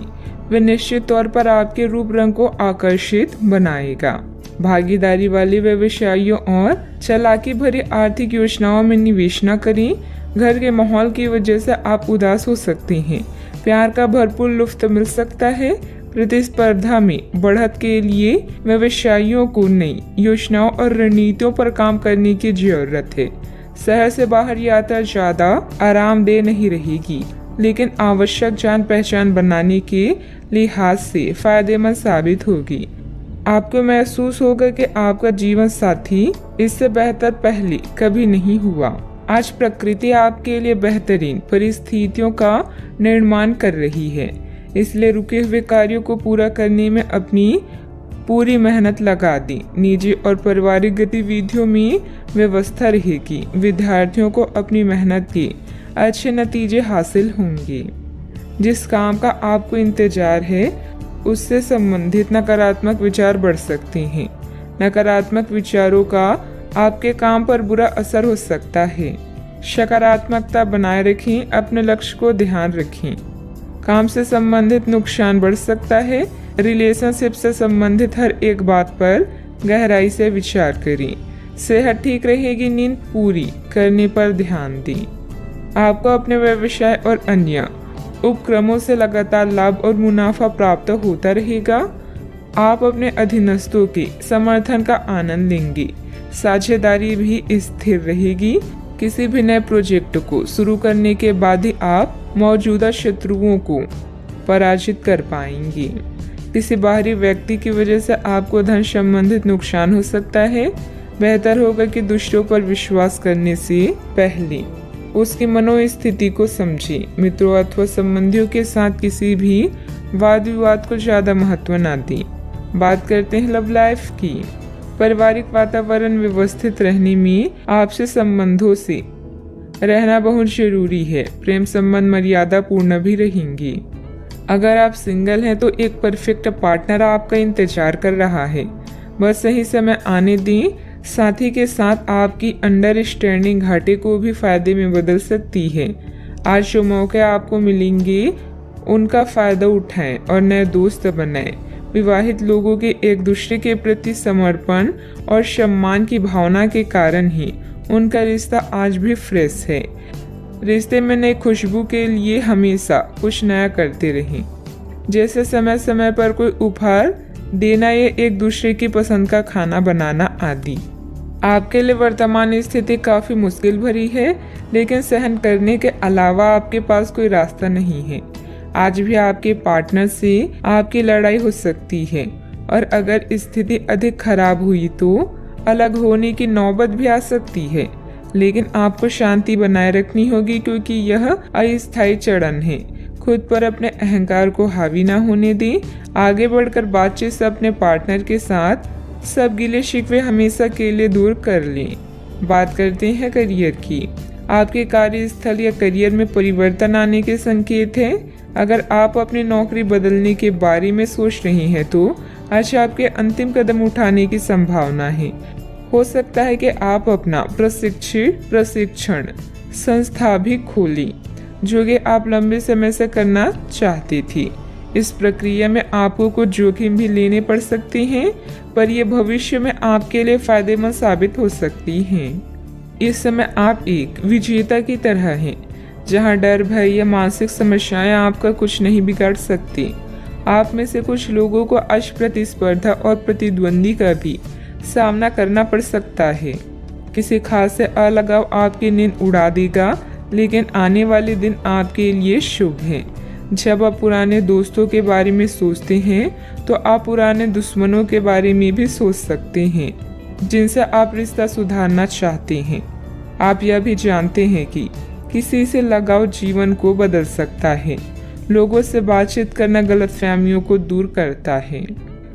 Speaker 1: वे निश्चित तौर पर आपके रूप रंग को आकर्षित बनाएगा। भागीदारी वाले व्यवसायियों और चालाकी भरी आर्थिक योजनाओं में निवेश न करें। घर के माहौल की वजह से आप उदास हो सकते हैं। प्यार का भरपूर लुत्फ मिल सकता है। प्रतिस्पर्धा में बढ़त के लिए व्यवसायियों को नई योजनाओं और रणनीतियों पर काम करने की जरूरत है। शहर से बाहर यात्रा ज्यादा आरामदेह नहीं रहेगी, लेकिन आवश्यक जान पहचान बनाने के लिहाज से फायदेमंद साबित होगी। आपको महसूस होगा कि आपका जीवन साथी इससे बेहतर पहले कभी नहीं हुआ। आज प्रकृति आपके लिए बेहतरीन परिस्थितियों का निर्माण कर रही है, इसलिए रुके हुए कार्यों को पूरा करने में अपनी पूरी मेहनत लगा दी। निजी और पारिवारिक गतिविधियों में व्यवस्था रहेगी। विद्यार्थियों को अपनी मेहनत के अच्छे नतीजे हासिल होंगे। जिस काम का आपको इंतजार है उससे संबंधित नकारात्मक विचार बढ़ सकते हैं। नकारात्मक विचारों का आपके काम पर बुरा असर हो सकता है। सकारात्मकता बनाए रखें। अपने लक्ष्य को ध्यान रखें। काम से संबंधित नुकसान बढ़ सकता है। रिलेशनशिप से संबंधित हर एक बात पर गहराई से विचार करें। सेहत ठीक रहेगी। नींद पूरी करने पर ध्यान दें। आपको अपने व्यवसाय और अन्य उपक्रमों से लगातार लाभ और मुनाफा प्राप्त होता रहेगा। आप अपने अधीनस्थों के समर्थन का आनंद लेंगे। साझेदारी भी स्थिर रहेगी। किसी भी नए प्रोजेक्ट को शुरू करने के बाद ही आप मौजूदा शत्रुओं को पराजित कर पाएंगे। किसी बाहरी व्यक्ति की वजह से आपको धन संबंधित नुकसान हो सकता है। बेहतर होगा कि दूसरों पर विश्वास करने से पहले उसकी मनोस्थिति को समझें। मित्रों अथवा संबंधियों के साथ किसी भी वाद विवाद को ज्यादा महत्व न दें। बात करते हैं लव लाइफ की। पारिवारिक वातावरण व्यवस्थित रहने में आपसे संबंधों से रहना बहुत जरूरी है। प्रेम संबंध मर्यादा पूर्ण भी रहेंगे। अगर आप सिंगल हैं तो एक परफेक्ट पार्टनर आपका इंतजार कर रहा है, बस सही समय आने दें। साथी के साथ आपकी अंडरस्टैंडिंग घाटे को भी फायदे में बदल सकती है। आज जो मौके आपको मिलेंगे उनका फायदा उठाएं और नए दोस्त बनाएं। विवाहित लोगों के एक दूसरे के प्रति समर्पण और सम्मान की भावना के कारण ही उनका रिश्ता आज भी फ्रेश है। रिश्ते में नई खुशबू के लिए हमेशा कुछ नया करते रहें, जैसे समय समय पर कोई उपहार देना या एक दूसरे की पसंद का खाना बनाना आदि। आपके लिए वर्तमान स्थिति काफी मुश्किल भरी है, लेकिन सहन करने के अलावा आपके पास कोई रास्ता नहीं है। आज भी आपके पार्टनर से आपकी लड़ाई हो सकती है और अगर स्थिति अधिक खराब हुई तो अलग होने की नौबत भी आ सकती है, लेकिन आपको शांति बनाए रखनी होगी क्योंकि यह अस्थायी चरण है। खुद पर अपने अहंकार को हावी ना होने दें। आगे बढ़कर बातचीत से अपने पार्टनर के साथ सब गिले शिकवे हमेशा के लिए दूर कर लें। बात करते हैं करियर की। आपके कार्यस्थल या करियर में परिवर्तन आने के संकेत हैं। अगर आप अपनी नौकरी बदलने के बारे में सोच रही हैं तो आज आपके अंतिम कदम उठाने की संभावना है। हो सकता है कि आप अपना प्रशिक्षण संस्था भी खोलें, जो कि आप लंबे समय से करना चाहती थी। इस प्रक्रिया में आपको कुछ जोखिम भी लेने पड़ सकते हैं, पर यह भविष्य में आपके लिए फायदेमंद साबित हो सकती हैं। इस समय आप एक विजेता की तरह हैं, जहां डर, भय या मानसिक समस्याएं आपका कुछ नहीं बिगाड़ सकती। आप में से कुछ लोगों को आज प्रतिस्पर्धा और प्रतिद्वंदी का भी सामना करना पड़ सकता है। किसी खास से अलगाव आपकी नींद उड़ा देगा, लेकिन आने वाले दिन आपके लिए शुभ हैं। जब आप पुराने दोस्तों के बारे में सोचते हैं तो आप पुराने दुश्मनों के बारे में भी सोच सकते हैं, जिनसे आप रिश्ता सुधारना चाहते हैं। आप यह भी जानते हैं कि किसी से लगाव जीवन को बदल सकता है। लोगों से बातचीत करना गलतफहमियों को दूर करता है।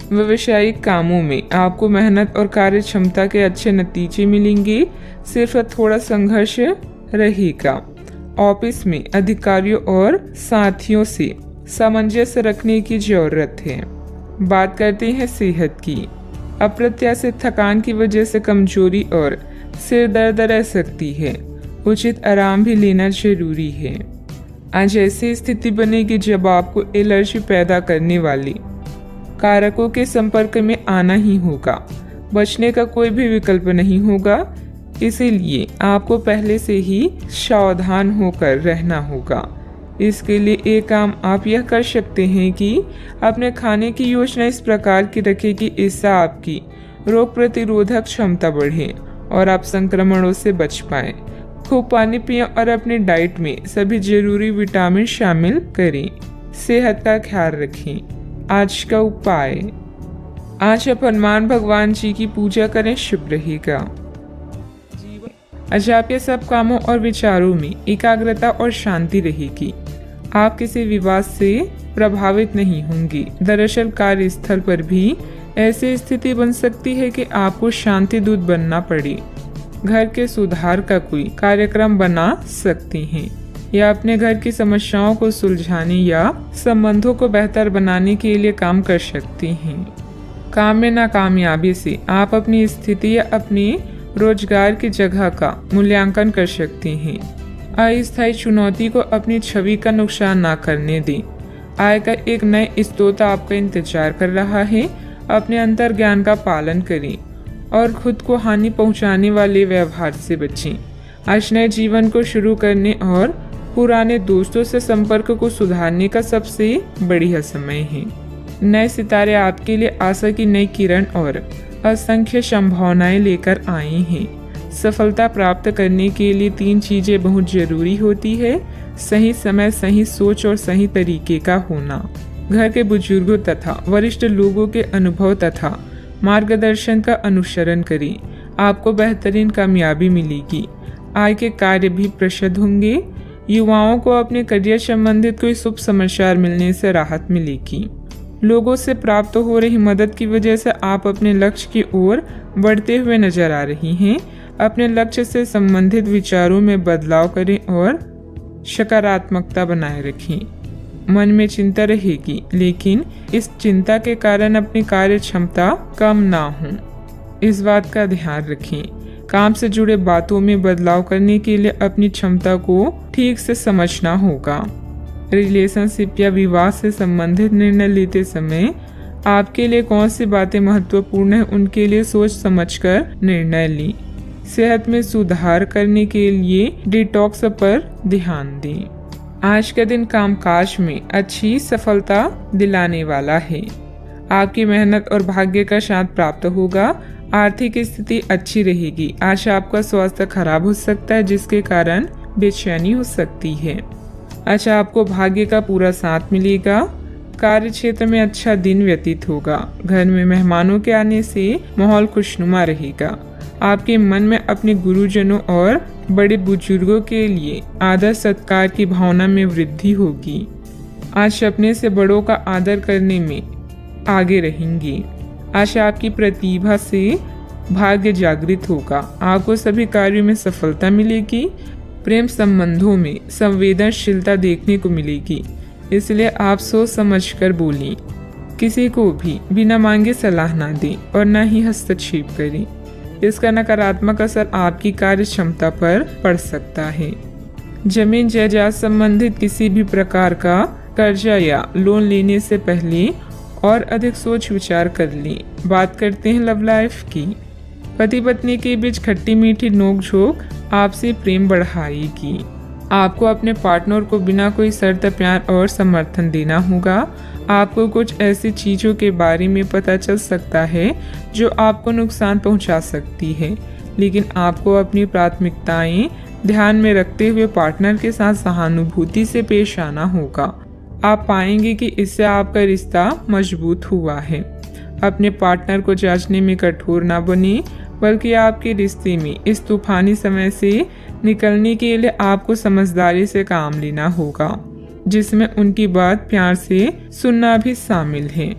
Speaker 1: व्यावसायिक कामों में आपको मेहनत और कार्य क्षमता के अच्छे नतीजे मिलेंगे, सिर्फ थोड़ा संघर्ष रहेगा। ऑफिस में अधिकारियों और साथियों से सामंजस्य रखने की जरूरत है। बात करते हैं सेहत की। अप्रत्याशित थकान की वजह से कमजोरी और सिर दर्द रह सकती है। उचित आराम भी लेना जरूरी है। आज ऐसी स्थिति बनेगी जब आपको एलर्जी पैदा करने वाली कारकों के संपर्क में आना ही होगा। बचने का कोई भी विकल्प नहीं होगा, इसीलिए आपको पहले से ही सावधान होकर रहना होगा। इसके लिए एक काम आप यह कर सकते हैं कि अपने खाने की योजना इस प्रकार की रखें कि इससे आपकी रोग प्रतिरोधक क्षमता बढ़े और आप संक्रमणों से बच पाएं। खूब पानी पिएं और अपनी डाइट में सभी जरूरी विटामिन शामिल करें। सेहत का ख्याल रखें। आज का उपाय, आज आप हनुमान भगवान जी की पूजा करें, शुभ रहेगा। आज आपके सब कामों और विचारों में एकाग्रता और शांति रहेगी। आप किसी विवाद से प्रभावित नहीं होंगी। दरअसल कार्यस्थल पर भी ऐसी स्थिति बन सकती है कि आपको शांति दूत बनना पड़े। घर के सुधार का कोई कार्यक्रम बना सकते हैं या अपने घर की समस्याओं को सुलझाने या संबंधों को बेहतर बनाने के लिए काम कर सकते हैं। काम में नाकामयाबी से आप अपनी स्थिति या अपनी रोजगार की जगह का मूल्यांकन कर सकते हैं। अस्थायी चुनौती को अपनी छवि का नुकसान ना करने दें। आय का एक नए स्रोत आपका इंतजार कर रहा है। अपने अंतर ज्ञान का पालन करें और खुद को हानि पहुंचाने वाले व्यवहार से बचें। आज नए जीवन को शुरू करने और पुराने दोस्तों से संपर्क को सुधारने का सबसे बढ़िया समय है। नए सितारे आपके लिए आशा की नई किरण और असंख्य संभावनाएं लेकर आए हैं। सफलता प्राप्त करने के लिए 3 चीजें बहुत जरूरी होती है: सही समय, सही सोच और सही तरीके का होना। घर के बुजुर्गों तथा वरिष्ठ लोगों के अनुभव तथा मार्गदर्शन का अनुसरण करें, आपको बेहतरीन कामयाबी मिलेगी। आय के कार्य भी प्रशस्त होंगे। युवाओं को अपने करियर संबंधित कोई शुभ समाचार मिलने से राहत मिलेगी। लोगों से प्राप्त हो रही मदद की वजह से आप अपने लक्ष्य की ओर बढ़ते हुए नजर आ रही हैं। अपने लक्ष्य से संबंधित विचारों में बदलाव करें और सकारात्मकता बनाए रखें। मन में चिंता रहेगी, लेकिन इस चिंता के कारण अपनी कार्य क्षमता कम ना हो, इस बात का ध्यान रखें। काम से जुड़े बातों में बदलाव करने के लिए अपनी क्षमता को ठीक से समझना होगा। रिलेशनशिप या विवाह से संबंधित निर्णय लेते समय आपके लिए कौन सी बातें महत्वपूर्ण है, उनके लिए सोच समझकर निर्णय लें। सेहत में सुधार करने के लिए डिटॉक्स पर ध्यान दें। आज का दिन कामकाज में अच्छी सफलता दिलाने वाला है। आपकी मेहनत और भाग्य का साथ प्राप्त होगा। आर्थिक स्थिति अच्छी रहेगी। आज आपका स्वास्थ्य खराब हो सकता है, जिसके कारण बेचैनी हो सकती है। आज आपको भाग्य का पूरा साथ मिलेगा। कार्य क्षेत्र में अच्छा दिन व्यतीत होगा। घर में मेहमानों के आने से माहौल खुशनुमा रहेगा। आपके मन में अपने गुरुजनों और बड़े बुजुर्गों के लिए आदर सत्कार की भावना में वृद्धि होगी। आज अपने से बड़ों का आदर करने में आगे रहेंगे। आज आपकी प्रतिभा से भाग्य जागृत होगा। आपको सभी कार्यों में सफलता मिलेगी। प्रेम संबंधों में संवेदनशीलता देखने को मिलेगी, इसलिए आप सोच समझकर बोलें। किसी को भी बिना मांगे सलाह ना दें और न ही हस्तक्षेप करें। इसका नकारात्मक असर आपकी कार्य क्षमता पर पड़ सकता है। जमीन जायदाद संबंधित किसी भी प्रकार का कर्जा या लोन लेने से पहले और अधिक सोच विचार कर लें। बात करते हैं लव लाइफ की। पति पत्नी के बीच खट्टी मीठी नोकझोंक आपसी प्रेम बढ़ाएगी। आपको अपने पार्टनर को बिना कोई शर्त प्यार और समर्थन देना होगा। आपको कुछ ऐसी चीजों के बारे में पता चल सकता है जो आपको नुकसान पहुंचा सकती है, लेकिन आपको अपनी प्राथमिकताएं ध्यान में रखते हुए पार्टनर के साथ सहानुभूति से पेश आना होगा। आप पाएंगे कि इससे आपका रिश्ता मजबूत हुआ है। अपने पार्टनर को जांचने में कठोर ना बने, बल्कि आपके रिश्ते में इस तूफानी समय से निकलने के लिए आपको समझदारी से काम लेना होगा, जिसमें उनकी बात प्यार से सुनना भी शामिल है।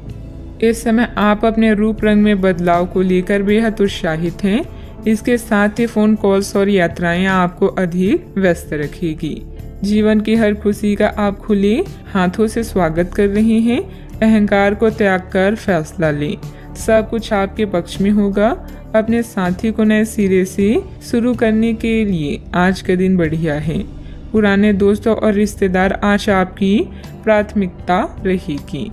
Speaker 1: इस समय आप अपने रूप रंग में बदलाव को लेकर बेहद उत्साहित हैं। इसके साथ ही फोन कॉल्स और यात्राएं आपको अधिक व्यस्त रखेगी। जीवन की हर खुशी का आप खुले हाथों से स्वागत कर रहे हैं। अहंकार को त्याग कर फैसला लें। सब कुछ आपके पक्ष में होगा। अपने साथी को नए सिरे से शुरू करने के लिए आज का दिन बढ़िया है। पुराने दोस्तों और रिश्तेदार आज आपकी प्राथमिकता रहेगी।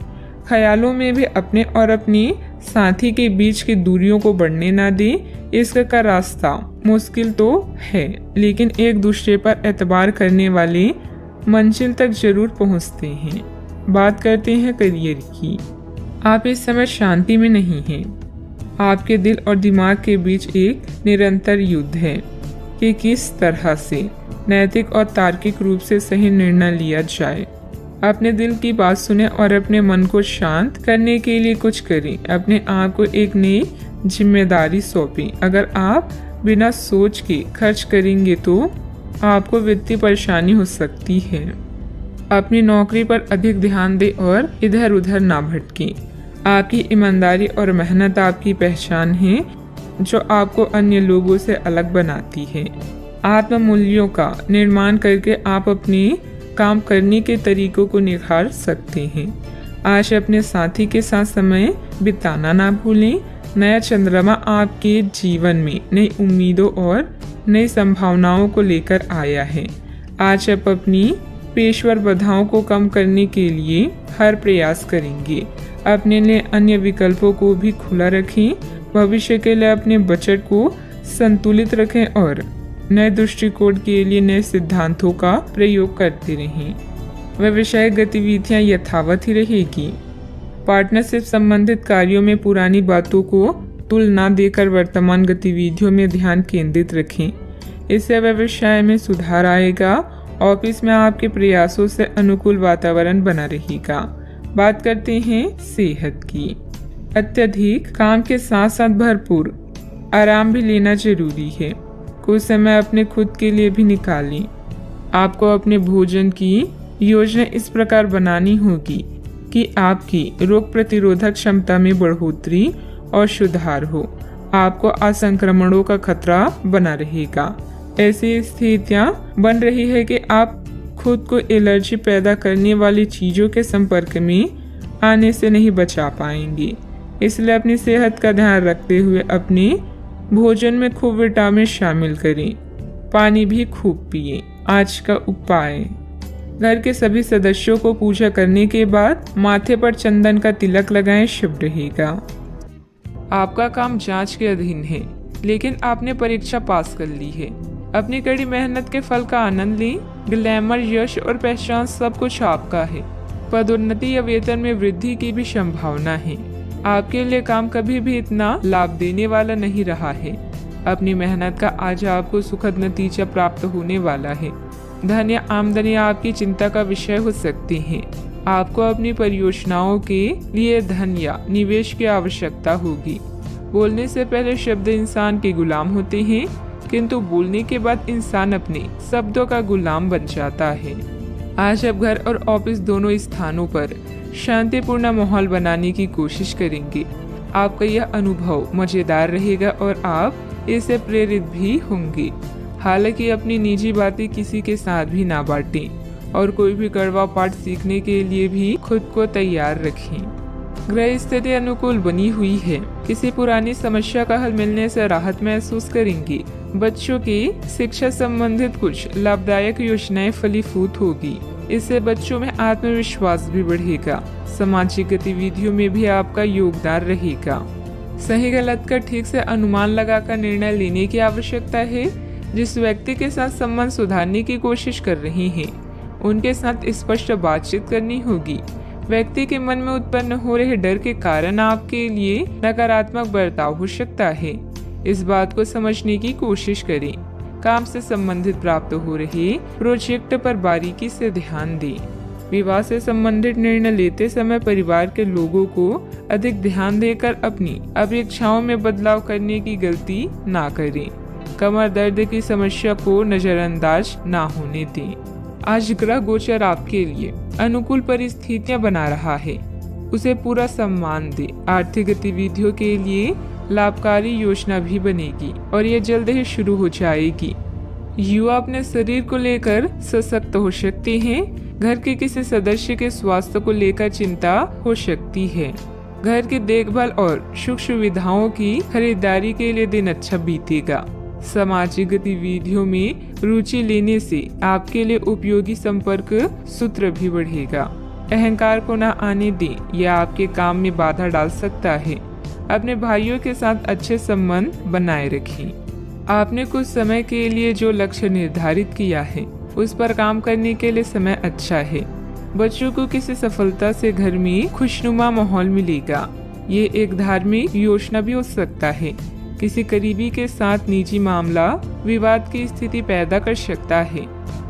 Speaker 1: ख्यालों में भी अपने और अपने साथी के बीच की दूरियों को बढ़ने ना दें। इसका रास्ता मुश्किल तो है, लेकिन एक दूसरे पर एतबार करने वाले मंजिल तक जरूर पहुंचते हैं। बात करते हैं करियर की। आप इस समय शांति में नहीं हैं। आपके दिल और दिमाग के बीच एक निरंतर युद्ध है कि किस तरह से नैतिक और तार्किक रूप से सही निर्णय लिया जाए। अपने दिल की बात सुने और अपने मन को शांत करने के लिए कुछ करें। अपने आप को एक नई जिम्मेदारी सौंपें। अगर आप बिना सोच के खर्च करेंगे तो आपको वित्तीय परेशानी हो सकती है। अपनी नौकरी पर अधिक ध्यान दें और इधर उधर ना भटकें। आपकी ईमानदारी और मेहनत आपकी पहचान है, जो आपको अन्य लोगों से अलग बनाती है। आत्म मूल्यों का निर्माण करके आप अपने काम करने के तरीकों को निखार सकते हैं। आज अपने साथी के साथ समय बिताना ना भूलें। नया चंद्रमा आपके जीवन में नई उम्मीदों और नई संभावनाओं को लेकर आया है। आज आप अपनी पेशेवर बाधाओं को कम करने के लिए हर प्रयास करेंगे। अपने लिए अन्य विकल्पों को भी खुला रखें। भविष्य के लिए अपने बजट को संतुलित रखें और नए दृष्टिकोण के लिए नए सिद्धांतों का प्रयोग करते रहें। व्यवसायिक गतिविधियां यथावत ही रहेगी। पार्टनरशिप संबंधित कार्यों में पुरानी बातों को तुलना देकर वर्तमान गतिविधियों में ध्यान केंद्रित रखें। इससे व्यवसाय में सुधार आएगा। ऑफिस में आपके प्रयासों से अनुकूल वातावरण बना रहेगा। बात करते हैं सेहत की। अत्यधिक काम के साथ साथ भरपूर आराम भी लेना जरूरी है। कुछ समय अपने खुद के लिए भी निकालें। आपको अपने भोजन की योजना इस प्रकार बनानी होगी कि आपकी रोग प्रतिरोधक क्षमता में बढ़ोतरी और सुधार हो। आपको असंक्रमणों का खतरा बना रहेगा। ऐसी स्थितियां बन रही है कि आप खुद को एलर्जी पैदा करने वाली चीजों के संपर्क में आने से नहीं बचा पाएंगे। इसलिए अपनी सेहत का ध्यान रखते हुए अपने भोजन में खूब विटामिन शामिल करें। पानी भी खूब पिएं। आज का उपाय, घर के सभी सदस्यों को पूजा करने के बाद माथे पर चंदन का तिलक लगाएं, शुभ रहेगा। आपका काम जांच के अधीन है, लेकिन आपने परीक्षा पास कर ली है। अपनी कड़ी मेहनत के फल का आनंद लें। ग्लैमर, यश और पहचान सब कुछ आपका है। पदोन्नति या वेतन में वृद्धि की भी संभावना है। आपके लिए काम कभी भी इतना लाभ देने वाला नहीं रहा है। अपनी मेहनत का आज आपको सुखद नतीजा प्राप्त होने वाला है। धन या आमदनी आपकी चिंता का विषय हो सकती है। आपको अपनी परियोजनाओं के लिए धन या निवेश की आवश्यकता होगी। बोलने से पहले शब्द इंसान के गुलाम होते हैं, किंतु बोलने के बाद इंसान अपने शब्दों का गुलाम बन जाता है। आज आप घर और ऑफिस दोनों स्थानों पर शांतिपूर्ण माहौल बनाने की कोशिश करेंगे। आपका यह अनुभव मजेदार रहेगा और आप इससे प्रेरित भी होंगे। हालांकि अपनी निजी बातें किसी के साथ भी ना बांटें और कोई भी कड़वा पाठ सीखने के लिए भी खुद को तैयार रखें। ग्रह स्थिति अनुकूल बनी हुई है। किसी पुरानी समस्या का हल मिलने से राहत महसूस करेंगे। बच्चों की शिक्षा संबंधित कुछ लाभदायक योजनाएं फलीभूत होगी। इससे बच्चों में आत्मविश्वास भी बढ़ेगा। सामाजिक गतिविधियों में भी आपका योगदान रहेगा। सही गलत का ठीक से अनुमान लगाकर निर्णय लेने की आवश्यकता है। जिस व्यक्ति के साथ संबंध सुधारने की कोशिश कर रहे हैं, उनके साथ स्पष्ट बातचीत करनी होगी। व्यक्ति के मन में उत्पन्न हो रहे डर के कारण आपके लिए नकारात्मक बर्ताव हो सकता है। इस बात को समझने की कोशिश करें। काम से संबंधित प्राप्त हो रहे प्रोजेक्ट पर बारीकी से ध्यान दें। विवाह से संबंधित निर्णय लेते समय परिवार के लोगों को अधिक ध्यान देकर अपनी अपेक्षाओं में बदलाव करने की गलती ना करें। कमर दर्द की समस्या को नजरअंदाज ना होने दें। आज ग्रह गोचर आपके लिए अनुकूल परिस्थितियां बना रहा है, उसे पूरा सम्मान दे। आर्थिक गतिविधियों के लिए लाभकारी योजना भी बनेगी और ये जल्द ही शुरू हो जाएगी। युवा अपने शरीर को लेकर सशक्त हो सकते हैं। घर के किसी सदस्य के स्वास्थ्य को लेकर चिंता हो सकती है। घर की देखभाल और सुख सुविधाओं की खरीदारी के लिए दिन अच्छा बीतेगा। सामाजिक गतिविधियों में रुचि लेने से आपके लिए उपयोगी संपर्क सूत्र भी बढ़ेगा। अहंकार को न आने दें, यह आपके काम में बाधा डाल सकता है। अपने भाइयों के साथ अच्छे संबंध बनाए रखें। आपने कुछ समय के लिए जो लक्ष्य निर्धारित किया है, उस पर काम करने के लिए समय अच्छा है। बच्चों को किसी सफलता से घर में खुशनुमा माहौल मिलेगा। ये एक धार्मिक योजना भी हो सकता है। किसी करीबी के साथ निजी मामला विवाद की स्थिति पैदा कर सकता है।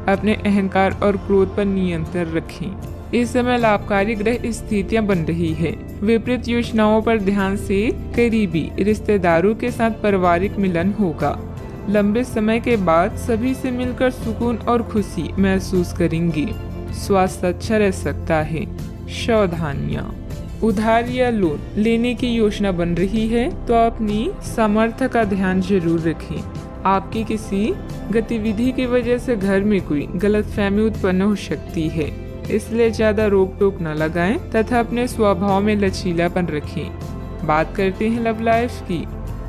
Speaker 1: अपने अहंकार और क्रोध पर नियंत्रण रखें। इस समय लाभकारी ग्रह स्थितियां बन रही है। विपरीत योजनाओं पर ध्यान से करीबी रिश्तेदारों के साथ पारिवारिक मिलन होगा। लंबे समय के बाद सभी से मिलकर सुकून और खुशी महसूस करेंगे। स्वास्थ्य अच्छा रह सकता है। सावधानियां, उधार या लोन लेने की योजना बन रही है तो अपनी सामर्थ्य का ध्यान जरूर रखें। आपकी किसी गतिविधि की वजह से घर में कोई गलतफहमी उत्पन्न हो सकती है, इसलिए ज्यादा रोक टोक न लगाएं तथा अपने स्वभाव में लचीलापन रखें। बात करते हैं लव लाइफ की।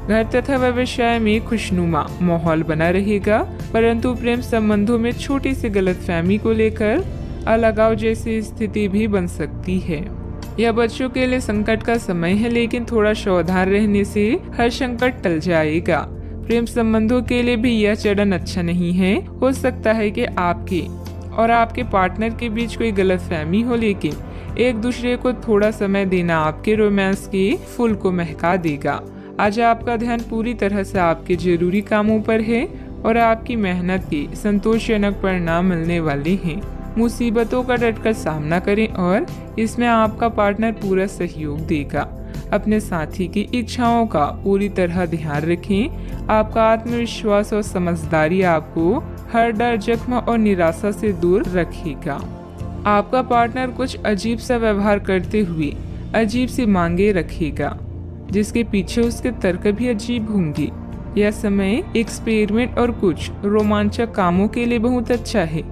Speaker 1: घर तथा व्यवसाय में खुशनुमा माहौल बना रहेगा, परंतु प्रेम संबंधों में छोटी सी गलतफहमी को लेकर अलगाव जैसी स्थिति भी बन सकती है। यह बच्चों के लिए संकट का समय है, लेकिन थोड़ा सावधान रहने से हर संकट टल जाएगा। प्रेम संबंधों के लिए भी यह चरण अच्छा नहीं है। हो सकता है कि आपके और आपके पार्टनर के बीच कोई गलतफहमी हो, लेकिन एक दूसरे को थोड़ा समय देना आपके रोमांस के फूल को महका देगा। आज आपका ध्यान पूरी तरह से आपके जरूरी कामों पर है और आपकी मेहनत के संतोषजनक परिणाम मिलने वाले हैं। मुसीबतों का डटकर सामना करें और इसमें आपका पार्टनर पूरा सहयोग देगा। अपने साथी की इच्छाओं का पूरी तरह ध्यान रखें। आपका आत्मविश्वास और समझदारी आपको हर डर, जख्म और निराशा से दूर रखेगा। आपका पार्टनर कुछ अजीब सा व्यवहार करते हुए अजीब सी मांगे रखेगा, जिसके पीछे उसके तर्क भी अजीब होंगे। यह समय एक्सपेरिमेंट और कुछ रोमांचक कामों के लिए बहुत अच्छा है।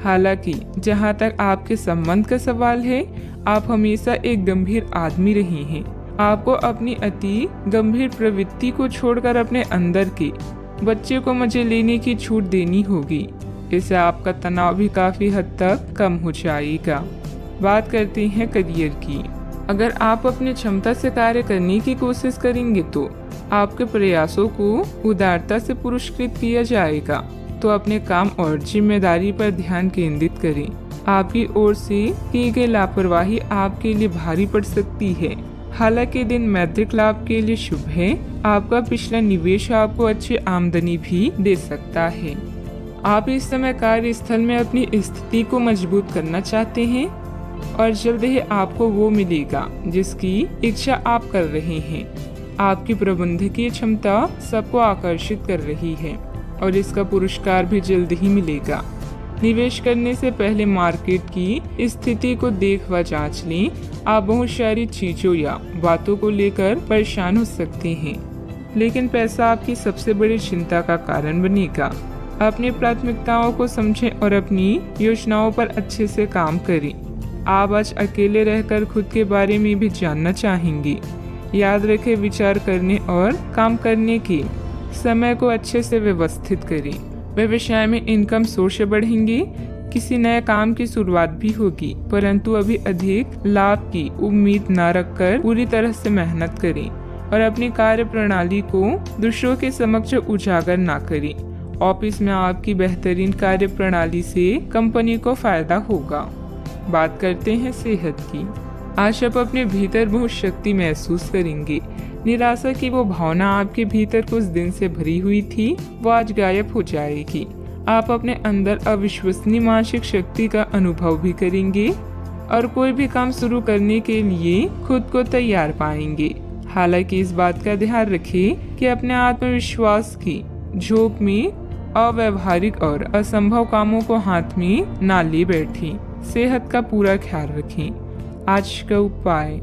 Speaker 1: हालांकि जहां तक आपके संबंध का सवाल है, आप हमेशा एक गंभीर आदमी रहे हैं। आपको अपनी अति गंभीर प्रवृत्ति को छोड़कर अपने अंदर के बच्चे को मजे लेने की छूट देनी होगी। इससे आपका तनाव भी काफी हद तक कम हो जाएगा। बात करते हैं करियर की। अगर आप अपनी क्षमता से कार्य करने की कोशिश करेंगे तो आपके प्रयासों को उदारता से पुरस्कृत किया जाएगा। तो अपने काम और जिम्मेदारी पर ध्यान केंद्रित करें। आपकी ओर से की गई लापरवाही आपके लिए भारी पड़ सकती है। हालांकि दिन मैत्रिक लाभ के लिए शुभ है। आपका पिछला निवेश आपको अच्छी आमदनी भी दे सकता है। आप इस समय कार्यस्थल में अपनी स्थिति को मजबूत करना चाहते हैं और जल्द ही आपको वो मिलेगा जिसकी इच्छा आप कर रहे हैं। आपकी प्रबंधकीय क्षमता सबको आकर्षित कर रही है और इसका पुरस्कार भी जल्द ही मिलेगा। निवेश करने से पहले मार्केट की स्थिति को देख व जांच लें। आप बहुत सारी चीजों या बातों को लेकर परेशान हो सकते हैं, लेकिन पैसा आपकी सबसे बड़ी चिंता का कारण बनेगा। अपनी प्राथमिकताओं को समझें और अपनी योजनाओं पर अच्छे से काम करें। आप आज अकेले रहकर खुद के बारे में भी जानना चाहेंगे। याद रखें, विचार करने और काम करने के समय को अच्छे से व्यवस्थित करें। व्यवसाय में इनकम सोर्स बढ़ेंगे। किसी नए काम की शुरुआत भी होगी, परंतु अभी अधिक लाभ की उम्मीद न रखकर पूरी तरह से मेहनत करें और अपनी कार्य प्रणाली को दूसरों के समक्ष उजागर न करें। ऑफिस में आपकी बेहतरीन कार्य प्रणाली से कंपनी को फायदा होगा। बात करते हैं सेहत की। आज आप अपने भीतर बहुत शक्ति महसूस करेंगे। निराशा की वो भावना आपके भीतर कुछ दिन से भरी हुई थी, वो आज गायब हो जाएगी। आप अपने अंदर अविश्वसनीय मानसिक शक्ति का अनुभव भी करेंगे और कोई भी काम शुरू करने के लिए खुद को तैयार पाएंगे। हालांकि इस बात का ध्यान रखें कि अपने आत्मविश्वास की झोंक में अव्यवहारिक और असंभव कामों को हाथ में ना ले बैठें। सेहत का पूरा ख्याल रखें। आज का उपाय,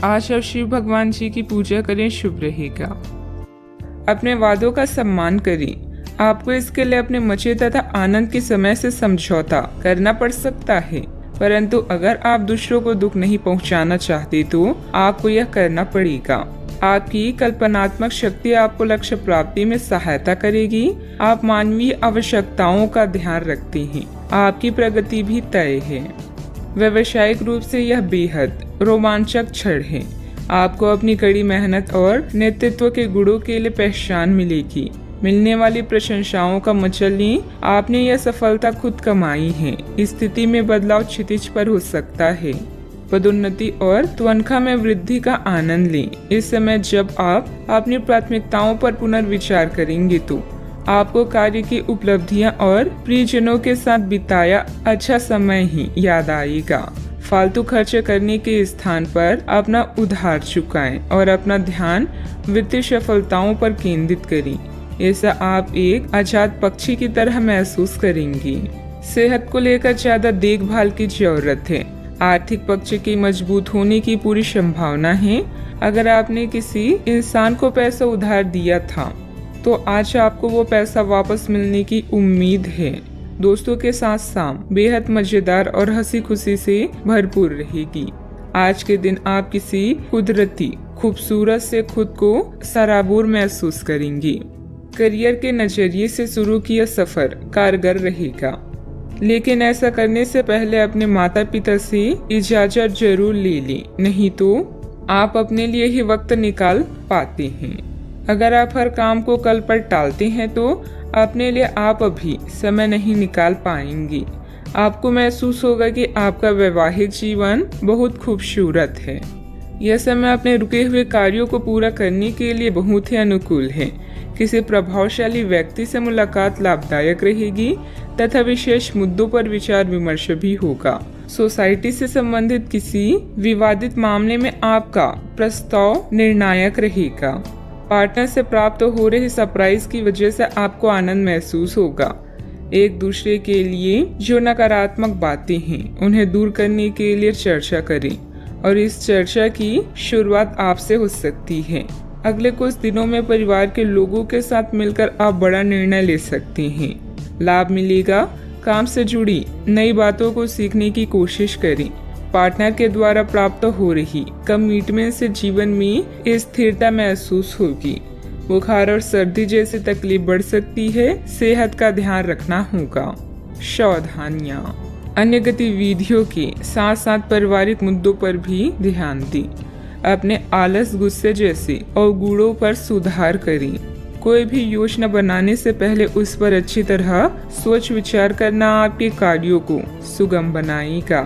Speaker 1: आज आप शिव भगवान जी की पूजा करें, शुभ रहेगा। अपने वादों का सम्मान करें। आपको इसके लिए अपने मजे तथा आनंद के समय से समझौता करना पड़ सकता है, परंतु अगर आप दूसरों को दुख नहीं पहुंचाना चाहते तो आपको यह करना पड़ेगा। आपकी कल्पनात्मक शक्ति आपको लक्ष्य प्राप्ति में सहायता करेगी। आप मानवीय आवश्यकताओं का ध्यान रखते हैं। आपकी प्रगति भी तय है। व्यावसायिक रूप से यह बेहद रोमांचक क्षण है। आपको अपनी कड़ी मेहनत और नेतृत्व के गुणों के लिए पहचान मिलेगी। मिलने वाली प्रशंसाओं का मजा लें। आपने यह सफलता खुद कमाई है। स्थिति में बदलाव क्षितिज पर हो सकता है। पदोन्नति और तनख्वाह में वृद्धि का आनंद लें। इस समय जब आप अपनी प्राथमिकताओं पर पुनर्विचार करेंगे तो आपको कार्य की उपलब्धियां और प्रियजनों के साथ बिताया अच्छा समय ही याद आएगा। फालतू खर्च करने के स्थान पर अपना उधार चुकाएं और अपना ध्यान वित्तीय सफलताओं पर केंद्रित करें। ऐसा आप एक आजाद पक्षी की तरह महसूस करेंगे। सेहत को लेकर ज्यादा देखभाल की जरूरत है। आर्थिक पक्ष की मजबूत होने की पूरी संभावना है। अगर आपने किसी इंसान को पैसा उधार दिया था तो आज आपको वो पैसा वापस मिलने की उम्मीद है। दोस्तों के साथ शाम बेहद मजेदार और हंसी खुशी से भरपूर रहेगी। आज के दिन आप किसी कुदरती खूबसूरत से खुद को सराबोर महसूस करेंगे। करियर के नजरिए से शुरू किया सफर कारगर रहेगा, लेकिन ऐसा करने से पहले अपने माता पिता से इजाजत जरूर ले लें, नहीं तो आप अपने लिए ही वक्त निकाल पाते हैं। अगर आप हर काम को कल पर टालते हैं तो अपने लिए आप अभी समय नहीं निकाल पाएंगे। आपको महसूस होगा कि आपका वैवाहिक जीवन बहुत खूबसूरत है। यह समय अपने रुके हुए कार्यों को पूरा करने के लिए बहुत ही अनुकूल है। किसी प्रभावशाली व्यक्ति से मुलाकात लाभदायक रहेगी तथा विशेष मुद्दों पर विचार विमर्श भी होगा। सोसाइटी से संबंधित किसी विवादित मामले में आपका प्रस्ताव निर्णायक रहेगा। पार्टनर से प्राप्त हो रहे सरप्राइज की वजह से आपको आनंद महसूस होगा। एक दूसरे के लिए जो नकारात्मक बातें हैं उन्हें दूर करने के लिए चर्चा करें और इस चर्चा की शुरुआत आपसे हो सकती है। अगले कुछ दिनों में परिवार के लोगों के साथ मिलकर आप बड़ा निर्णय ले सकते हैं। लाभ मिलेगा। काम से जुड़ी नई बातों को सीखने की कोशिश करें। पार्टनर के द्वारा प्राप्त हो रही कमिटमेंट से जीवन में स्थिरता महसूस होगी। बुखार और सर्दी जैसी तकलीफ बढ़ सकती है। सेहत का ध्यान रखना होगा। सावधानियां। अन्य गतिविधियों के साथ साथ पारिवारिक मुद्दों पर भी ध्यान दें। अपने आलस, गुस्से जैसे अवगुणों पर सुधार करें। कोई भी योजना बनाने से पहले उस पर अच्छी तरह सोच विचार करना आपके कार्यों को सुगम बनाएगा।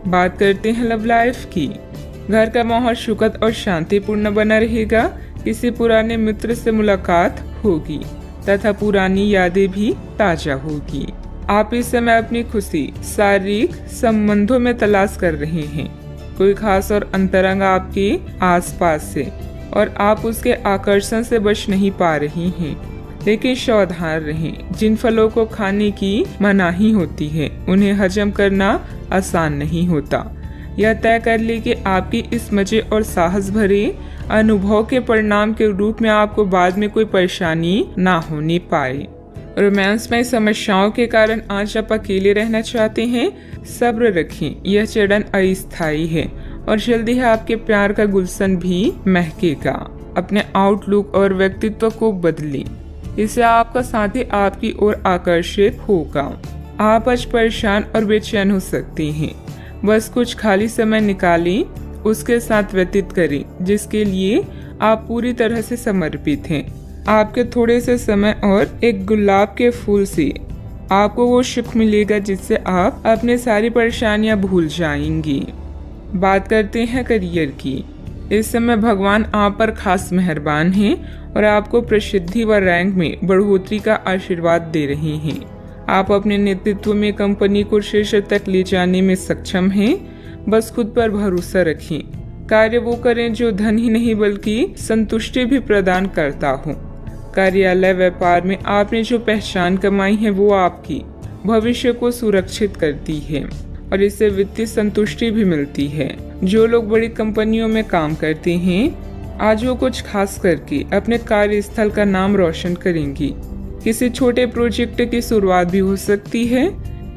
Speaker 1: बात करते हैं लव लाइफ की। घर का माहौल सुखद और शांतिपूर्ण बना रहेगा। किसी पुराने मित्र से मुलाकात होगी तथा पुरानी यादें भी ताजा होगी। आप इस समय अपनी खुशी शारीरिक संबंधों में तलाश कर रहे हैं। कोई खास और अंतरंग आपके आसपास है और आप उसके आकर्षण से बच नहीं पा रही हैं। लेकिन सावधान रहें। जिन फलों को खाने की मनाही होती है उन्हें हजम करना आसान नहीं होता। यह तय कर ले कि आपकी इस मजे और साहस भरे अनुभव के परिणाम के रूप में आपको बाद में कोई परेशानी ना होने पाए। रोमांस में समस्याओं के कारण आज आप अकेले रहना चाहते हैं। सब्र रखें। यह चरण अस्थायी है और जल्दी ही आपके प्यार का गुलशन भी महकेगा। अपने आउटलुक और व्यक्तित्व को बदलें। इससे आपका साथी आपकी ओर आकर्षित होगा। आप आज परेशान और बेचैन हो सकते हैं। बस कुछ खाली समय निकालें, उसके साथ व्यतीत करें जिसके लिए आप पूरी तरह से समर्पित हैं। आपके थोड़े से समय और एक गुलाब के फूल से आपको वो सुख मिलेगा जिससे आप अपनी सारी परेशानियां भूल जाएंगी। बात करते हैं करियर की। इस समय भगवान आप पर खास मेहरबान हैं और आपको प्रसिद्धि व रैंक में बढ़ोतरी का आशीर्वाद दे रहे हैं। आप अपने नेतृत्व में कंपनी को शीर्ष तक ले जाने में सक्षम हैं। बस खुद पर भरोसा रखें। कार्य वो करें जो धन ही नहीं बल्कि संतुष्टि भी प्रदान करता हो। कार्यालय व्यापार में आपने जो पहचान कमाई है वो आपकी भविष्य को सुरक्षित करती है और इससे वित्तीय संतुष्टि भी मिलती है। जो लोग बड़ी कंपनियों में काम करते हैं आज वो कुछ खास करके अपने कार्यस्थल का नाम रोशन करेंगी। किसी छोटे प्रोजेक्ट की शुरुआत भी हो सकती है।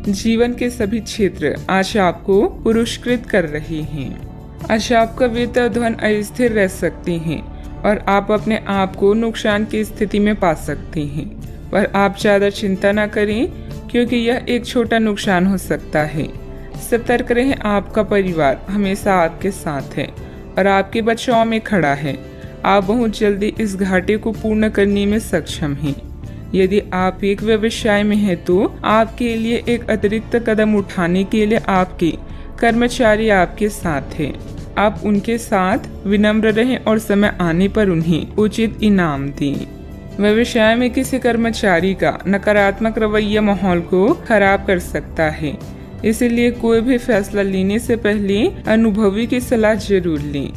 Speaker 1: जीवन के सभी क्षेत्र आज आपको पुरस्कृत कर रहे हैं। आज आपका वित्त और धन अस्थिर रह सकते हैं और आप अपने आप को नुकसान की स्थिति में पा सकते हैं। पर आप ज्यादा चिंता न करें क्योंकि यह एक छोटा नुकसान हो सकता है। सतर्क रहें। आपका परिवार हमेशा आपके साथ है और आपके बचाव में खड़ा है। आप बहुत जल्दी इस घाटे को पूर्ण करने में सक्षम हैं। यदि आप एक व्यवसाय में हैं तो आपके लिए एक अतिरिक्त कदम उठाने के लिए आपके कर्मचारी आपके साथ हैं। आप उनके साथ विनम्र रहें और समय आने पर उन्हें उचित इनाम दें। व्यवसाय में किसी कर्मचारी का नकारात्मक रवैया माहौल को खराब कर सकता है। इसलिए कोई भी फैसला लेने से पहले अनुभवी की सलाह जरूर लें।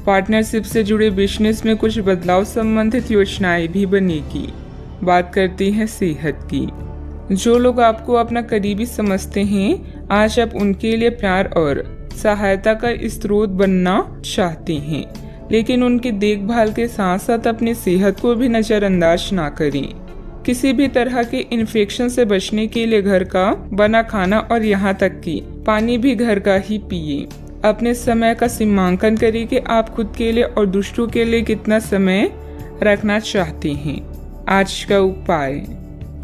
Speaker 1: पार्टनरशिप से जुड़े बिजनेस में कुछ बदलाव संबंधित योजनाएं भी बनेगी। बात करते हैं सेहत की। जो लोग आपको अपना करीबी समझते हैं आज आप उनके लिए प्यार और सहायता का स्रोत बनना चाहते हैं। लेकिन उनकी देखभाल के साथ साथ अपनी सेहत को भी नजरअंदाज ना करें। किसी भी तरह के इन्फेक्शन से बचने के लिए घर का बना खाना और यहाँ तक कि पानी भी घर का ही पिए। अपने समय का सीमांकन करें कि आप खुद के लिए और दूसरों के लिए कितना समय रखना चाहते हैं। आज का उपाय।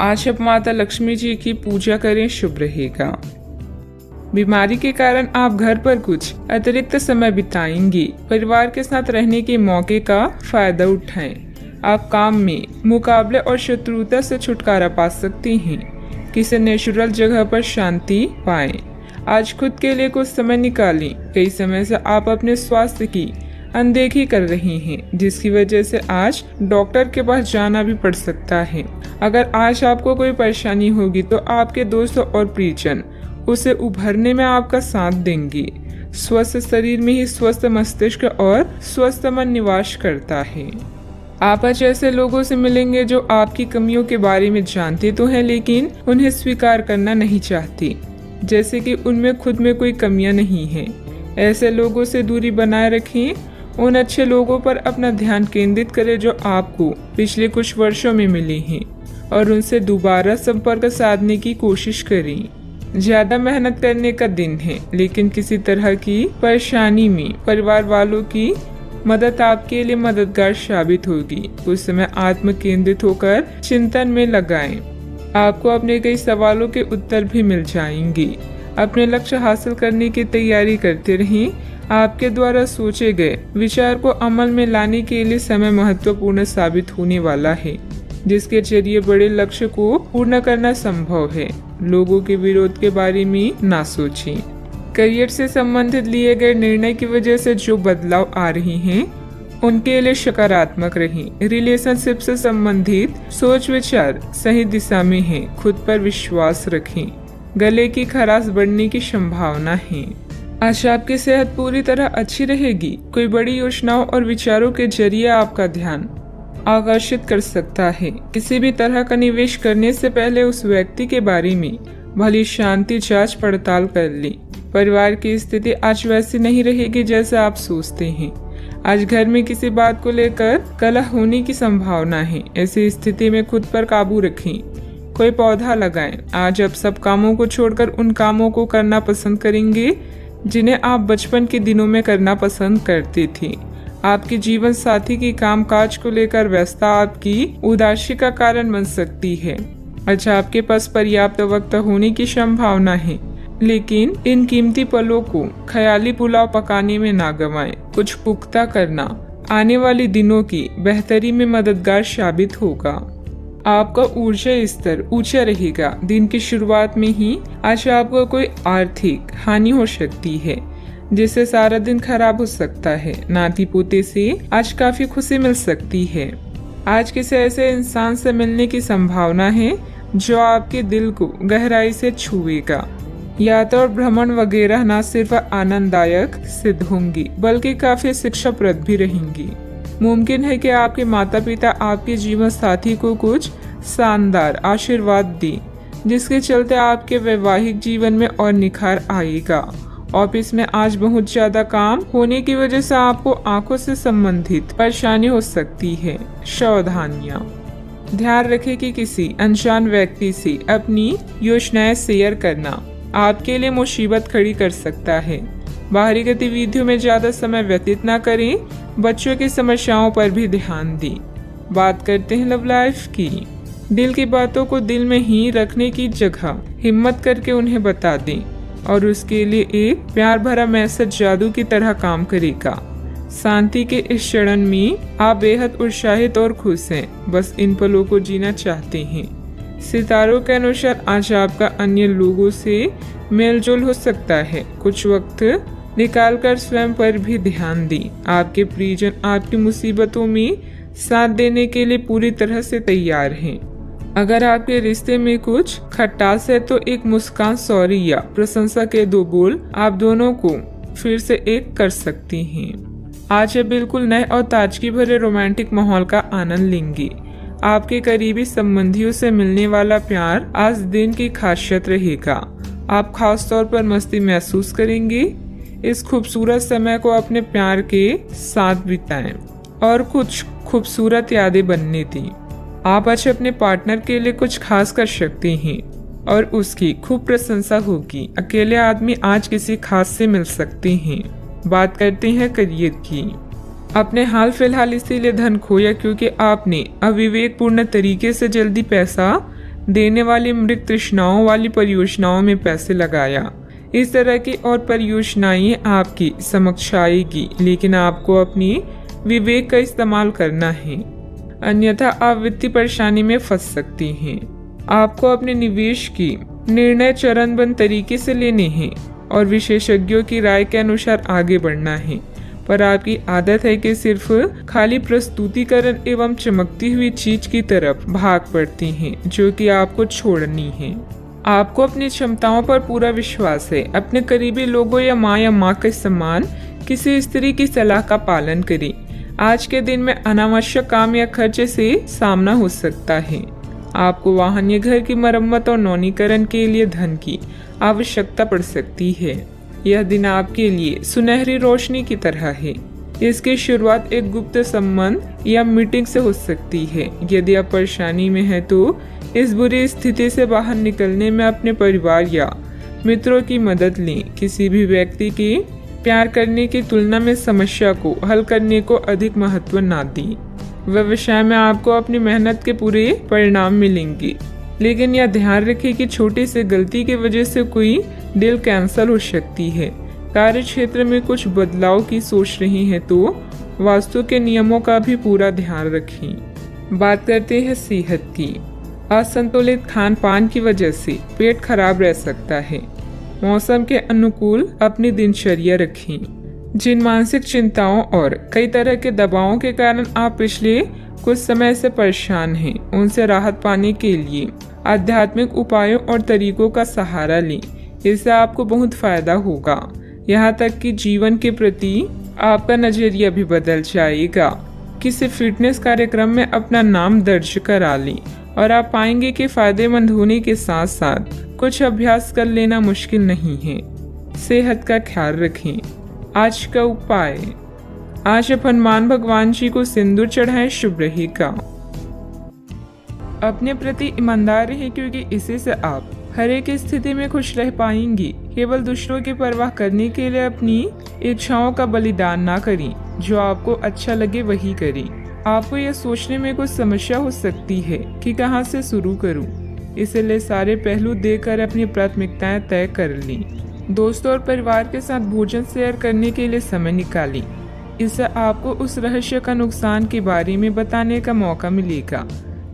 Speaker 1: आज आप माता लक्ष्मी जी की पूजा करें, शुभ रहेगा। बीमारी के कारण आप घर पर कुछ अतिरिक्त समय बिताएंगे। परिवार के साथ रहने के मौके का फायदा उठाएं। आप काम में मुकाबले और शत्रुता से छुटकारा पा सकते हैं। किसी नेचुरल जगह पर शांति पाएं। आज खुद के लिए कुछ समय निकालें। कई समय से आप अपने स्वास्थ्य की अनदेखी कर रही हैं, जिसकी वजह से आज डॉक्टर के पास जाना भी पड़ सकता है। अगर आज आपको कोई परेशानी होगी तो आपके दोस्त और परिजन उसे उभरने में आपका साथ देंगे। स्वस्थ शरीर में ही स्वस्थ मस्तिष्क और स्वस्थ मन निवास करता है। आप आज ऐसे लोगों से मिलेंगे जो आपकी कमियों के बारे में जानते तो हैं, लेकिन उन्हें स्वीकार करना नहीं चाहते, जैसे कि उनमें खुद में कोई कमियां नहीं हैं। ऐसे लोगों से दूरी बनाए रखें। उन अच्छे लोगों पर अपना ध्यान केंद्रित करें जो आपको पिछले कुछ वर्षों में मिले हैं और उनसे दोबारा संपर्क साधने की कोशिश करें। ज्यादा मेहनत करने का दिन है, लेकिन किसी तरह की परेशानी में परिवार वालों की मदद आपके लिए मददगार साबित होगी। उस समय आत्म केंद्रित होकर चिंतन में लगाएं। आपको अपने कई सवालों के उत्तर भी मिल जाएंगे। अपने लक्ष्य हासिल करने की तैयारी करते रहें। आपके द्वारा सोचे गए विचार को अमल में लाने के लिए समय महत्वपूर्ण साबित होने वाला है, जिसके जरिए बड़े लक्ष्य को पूर्ण करना संभव है। लोगों के विरोध के बारे में ना सोचें। करियर से संबंधित लिए गए निर्णय की वजह से जो बदलाव आ रहे हैं उनके लिए सकारात्मक रहें। रिलेशनशिप से संबंधित सोच विचार सही दिशा में है। खुद पर विश्वास रखें। गले की खराश बढ़ने की संभावना है। आज आपकी सेहत पूरी तरह अच्छी रहेगी। कोई बड़ी योजनाओं और विचारों के जरिए आपका ध्यान आकर्षित कर सकता है। किसी भी तरह का निवेश करने से पहले उस व्यक्ति के बारे में भली शांति जांच पड़ताल कर लें। परिवार की स्थिति आज वैसी नहीं रहेगी जैसे आप सोचते हैं। आज घर में किसी बात को लेकर कलह होने की संभावना है। ऐसी स्थिति में खुद पर काबू रखें। कोई पौधा लगाएं। आज आप सब कामों को छोड़कर उन कामों को करना पसंद करेंगे जिन्हें आप बचपन के दिनों में करना पसंद करते थे। आपके जीवन साथी की कामकाज को लेकर व्यस्तता आपकी उदासी का कारण बन सकती है। अच्छा, आपके पास पर्याप्त वक्त होने की संभावना है, लेकिन इन कीमती पलों को ख्याली पुलाव पकाने में ना गंवाएं। कुछ पुख्ता करना आने वाले दिनों की बेहतरी में मददगार साबित होगा। आपका ऊर्जा स्तर ऊंचा रहेगा। दिन की शुरुआत में ही आज आपको कोई आर्थिक हानि हो सकती है, जिससे सारा दिन खराब हो सकता है। नाती पोते से आज काफी खुशी मिल सकती है। आज किसी ऐसे इंसान से मिलने की संभावना है जो आपके दिल को गहराई से छुएगा। यात्रा और भ्रमण वगैरह न सिर्फ आनंददायक सिद्ध होंगी, बल्कि काफी शिक्षाप्रद भी रहेंगी। मुमकिन है कि आपके माता पिता आपके जीवन साथी को कुछ शानदार आशीर्वाद दें, जिसके चलते आपके वैवाहिक जीवन में और निखार आएगा। ऑफिस में आज बहुत ज्यादा काम होने की वजह से आपको आंखों से संबंधित परेशानी हो सकती है। सावधानियां। ध्यान रखें कि किसी अनजान व्यक्ति से अपनी योजनाएं शेयर करना आपके लिए मुसीबत खड़ी कर सकता है। बाहरी गतिविधियों में ज्यादा समय व्यतीत न करें। बच्चों की समस्याओं पर भी ध्यान दें। बात करते हैं लव लाइफ की। दिल की बातों को दिल में ही रखने की जगह हिम्मत करके उन्हें बता दें, और उसके लिए एक प्यार भरा मैसेज जादू की तरह काम करेगा। शांति के इस क्षण में आप बेहद उत्साहित और खुश हैं, बस इन पलों को जीना चाहते हैं। सितारों के अनुसार आज आपका अन्य लोगों से मेलजोल हो सकता है। कुछ वक्त निकालकर स्वयं पर भी ध्यान दें। आपके परिजन आपकी मुसीबतों में साथ देने के लिए पूरी तरह से तैयार हैं। अगर आपके रिश्ते में कुछ खटास है तो एक मुस्कान, सॉरी या प्रशंसा के दो बोल आप दोनों को फिर से एक कर सकती हैं। आज आप बिल्कुल नए और ताजगी भरे रोमांटिक माहौल का आनंद लेंगे। आपके करीबी संबंधियों से मिलने वाला प्यार आज दिन की खासियत रहेगा। आप खास तौर पर मस्ती महसूस करेंगे। इस खूबसूरत समय को अपने प्यार के साथ बिताएं और कुछ खूबसूरत यादें बनने दें। आप आज अपने पार्टनर के लिए कुछ खास कर सकते हैं और उसकी खूब प्रशंसा होगी। अकेले आदमी आज किसी खास से मिल सकते हैं। बात करते हैं करियर की। अपने हाल फिलहाल इसीलिए धन खोया क्योंकि आपने अविवेकपूर्ण तरीके से जल्दी पैसा देने वाली मृत तृष्णाओं वाली परियोजनाओं में पैसे लगाया। इस तरह की और परियोजनाएं आपकी समक्ष आएगी, लेकिन आपको अपनी विवेक का इस्तेमाल करना है, अन्यथा आप वित्तीय परेशानी में फंस सकती हैं। आपको अपने निवेश की निर्णय चरणबद्ध तरीके से लेने हैं और विशेषज्ञों की राय के अनुसार आगे बढ़ना है। पर आपकी आदत है कि सिर्फ खाली प्रस्तुतिकरण एवं चमकती हुई चीज की तरफ भाग पड़ती हैं, जो कि आपको छोड़नी है। आपको अपनी क्षमताओं पर पूरा विश्वास है। अपने करीबी लोगों या माँ के समान किसी स्त्री की सलाह का पालन करें। आज के दिन में अनावश्यक काम या खर्चे से सामना हो सकता है। आपको वाहन या घर की मरम्मत और नवीनीकरण के लिए धन की आवश्यकता पड़ सकती है। यह दिन आपके लिए सुनहरी रोशनी की तरह है। इसकी शुरुआत एक गुप्त संबंध या मीटिंग से हो सकती है। यदि आप परेशानी में हैं तो इस बुरी स्थिति से बाहर निकलने में अपने परिवार या मित्रों की मदद लें। किसी भी व्यक्ति के प्यार करने की तुलना में समस्या को हल करने को अधिक महत्व ना दें। व्यवसाय में आपको अपनी मेहनत के पूरे परिणाम मिलेंगे, लेकिन यह ध्यान रखें कि छोटी सी गलती की वजह से कोई डील कैंसिल हो सकती है। कार्य क्षेत्र में कुछ बदलाव की सोच रही हैं तो वास्तु के नियमों का भी पूरा ध्यान रखें। बात करते हैं सेहत की। असंतुलित खान पान की वजह से पेट खराब रह सकता है। मौसम के अनुकूल अपनी दिनचर्या रखें। जिन मानसिक चिंताओं और कई तरह के दबावों के कारण आप पिछले कुछ समय से परेशान हैं, उनसे राहत पाने के लिए आध्यात्मिक उपायों और तरीकों का सहारा लें। इससे आपको बहुत फायदा होगा। यहाँ तक कि जीवन के प्रति आपका नजरिया भी बदल जाएगा। किसी फिटनेस कार्यक्रम में अपना नाम दर्ज करा लें और आप पाएंगे कि फायदेमंद होने के साथ साथ कुछ अभ्यास कर लेना मुश्किल नहीं है। सेहत का ख्याल रखें। आज का उपाय, आज आप हनुमान भगवान जी को सिंदूर चढ़ाएं, शुभ रहेगा। अपने प्रति ईमानदार रहें, क्योंकि इसी से आप हर एक स्थिति में खुश रह पाएंगी। केवल दूसरों की परवाह करने के लिए अपनी इच्छाओं का बलिदान ना करें। जो आपको अच्छा लगे वही करें। आपको यह सोचने में कुछ समस्या हो सकती है कि कहां से शुरू करूं, इसलिए सारे पहलू देकर अपनी प्राथमिकताएं तय कर लें। दोस्तों और परिवार के साथ भोजन शेयर करने के लिए समय निकालें। इससे आपको उस रहस्य का नुकसान के बारे में बताने का मौका मिलेगा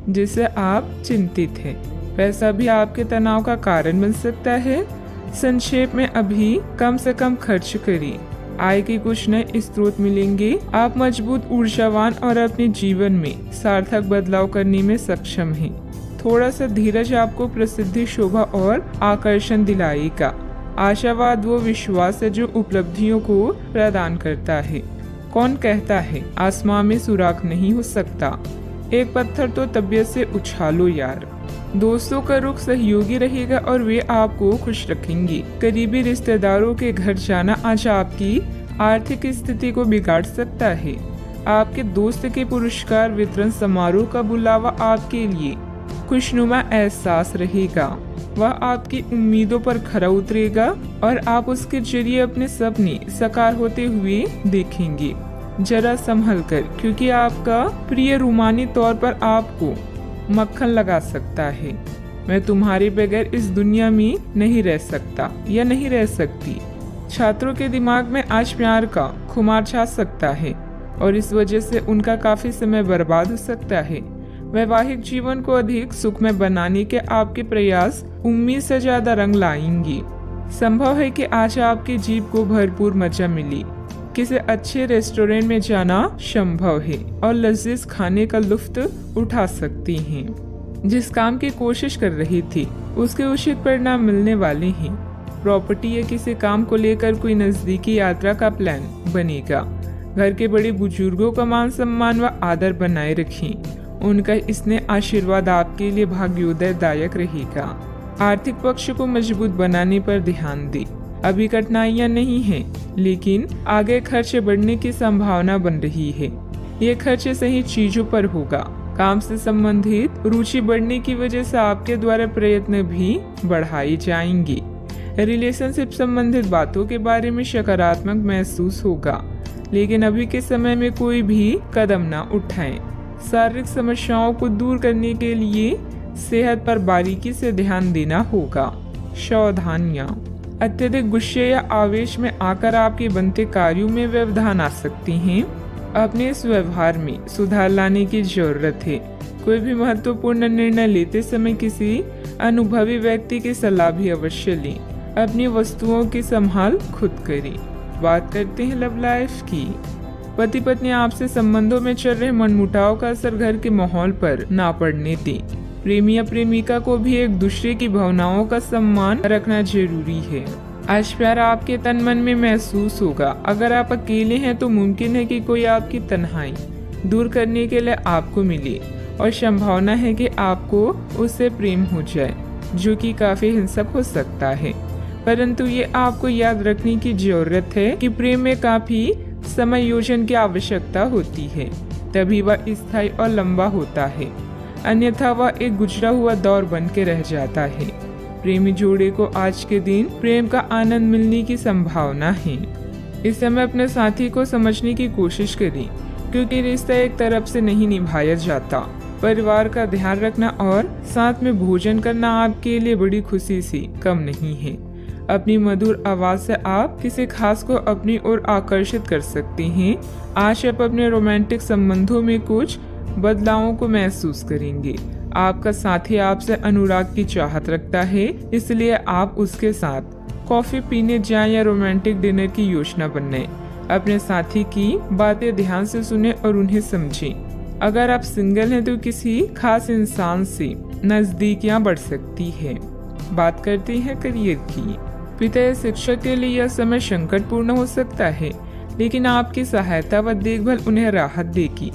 Speaker 1: जिससे आप चिंतित हैं। पैसा भी आपके तनाव का कारण बन सकता है। संक्षेप में अभी कम से कम खर्च करिए। आय के कुछ नए स्रोत मिलेंगे। आप मजबूत, ऊर्जावान और अपने जीवन में सार्थक बदलाव करने में सक्षम हैं। थोड़ा सा धीरज आपको प्रसिद्धि, शोभा और आकर्षण दिलाएगा। आशावाद वो विश्वास है जो उपलब्धियों को प्रदान करता है। कौन कहता है आसमां में सुराख नहीं हो सकता, एक पत्थर तो तबीयत से उछालो यार। दोस्तों का रुख सहयोगी रहेगा और वे आपको खुश रखेंगे। करीबी रिश्तेदारों के घर जाना आज आपकी आर्थिक स्थिति को बिगाड़ सकता है। आपके दोस्त के पुरस्कार वितरण समारोह का बुलावा आपके लिए खुशनुमा एहसास रहेगा। वह आपकी उम्मीदों पर खरा उतरेगा और आप उसके जरिए अपने सपने साकार होते हुए देखेंगे। जरा संभल कर, क्योंकि आपका प्रिय रूमानी तौर पर आपको मक्खन लगा सकता है। मैं तुम्हारे बगैर इस दुनिया में नहीं रह सकता या नहीं रह सकती। छात्रों के दिमाग में आज प्यार का खुमार छा सकता है और इस वजह से उनका काफी समय बर्बाद हो सकता है। वैवाहिक जीवन को अधिक सुखमय बनाने के आपके प्रयास उम्मीद से ज्यादा रंग लाएंगे। संभव है कि आज आपकी जीभ को भरपूर मजा मिले। किसी अच्छे रेस्टोरेंट में जाना संभव है और लजीज खाने का लुत्फ उठा सकती हैं। जिस काम की कोशिश कर रही थी उसके उचित परिणाम मिलने वाले हैं। प्रॉपर्टी या किसी काम को लेकर कोई नजदीकी यात्रा का प्लान बनेगा। घर के बड़े बुजुर्गों का मान सम्मान व आदर बनाए रखें। उनका स्नेह आशीर्वाद आपके लिए भाग्योदयदायक रहेगा। आर्थिक पक्ष को मजबूत बनाने पर ध्यान दें। अभी कठिनाइयां नहीं हैं, लेकिन आगे खर्चे बढ़ने की संभावना बन रही है। ये खर्चे सही चीजों पर होगा। काम से संबंधित रुचि बढ़ने की वजह से आपके द्वारा प्रयत्न भी बढ़ाए जाएंगे। रिलेशनशिप संबंधित बातों के बारे में सकारात्मक महसूस होगा, लेकिन अभी के समय में कोई भी कदम न उठाएं। शारीरिक समस्याओं को दूर करने के लिए सेहत पर बारीकी से ध्यान देना होगा। सावधानियां, अत्यधिक गुस्से या आवेश में आकर आपके बनते कार्यों में व्यवधान आ सकती हैं। अपने इस व्यवहार में सुधार लाने की जरूरत है। कोई भी महत्वपूर्ण निर्णय लेते समय किसी अनुभवी व्यक्ति की सलाह भी अवश्य लें। अपनी वस्तुओं की संभाल खुद करें। बात करते हैं लव लाइफ की। पति पत्नी आपसे संबंधों में चल रहे मनमुटाव का असर घर के माहौल पर ना पड़ने दें। प्रेमी या प्रेमिका को भी एक दूसरे की भावनाओं का सम्मान रखना जरूरी है। आज प्यार आपके तन मन में महसूस होगा। अगर आप अकेले हैं तो मुमकिन है कि कोई आपकी तन्हाई दूर करने के लिए आपको मिले और संभावना है कि आपको उससे प्रेम हो जाए, जो कि काफी हिंसक हो सकता है। परंतु ये आपको याद रखने की जरूरत है कि प्रेम में काफी समायोजन की आवश्यकता होती है, तभी वह स्थायी और लंबा होता है। अन्यथा वह एक गुजरा हुआ दौर बन के रह जाता है। प्रेमी जोड़े को आज के दिन प्रेम का आनंद मिलने की संभावना है। इस समय अपने साथी को समझने की कोशिश करें, क्योंकि रिश्ता एक तरफ से नहीं निभाया जाता। परिवार का ध्यान रखना और साथ में भोजन करना आपके लिए बड़ी खुशी से कम नहीं है। अपनी मधुर आवाज से आप किसी खास को अपनी ओर आकर्षित कर सकते हैं। आज आप अपने रोमांटिक संबंधों में कुछ बदलावों को महसूस करेंगे। आपका साथी आपसे अनुराग की चाहत रखता है, इसलिए आप उसके साथ कॉफी पीने जाएं या रोमांटिक डिनर की योजना बनाएं। अपने साथी की बातें ध्यान से सुने और उन्हें समझें। अगर आप सिंगल हैं तो किसी खास इंसान से नजदीकियां बढ़ सकती है। बात करते हैं करियर की। पिता या शिक्षक के लिए यह समय संकटपूर्ण हो सकता है, लेकिन आपकी सहायता व देखभाल उन्हें राहत देगी।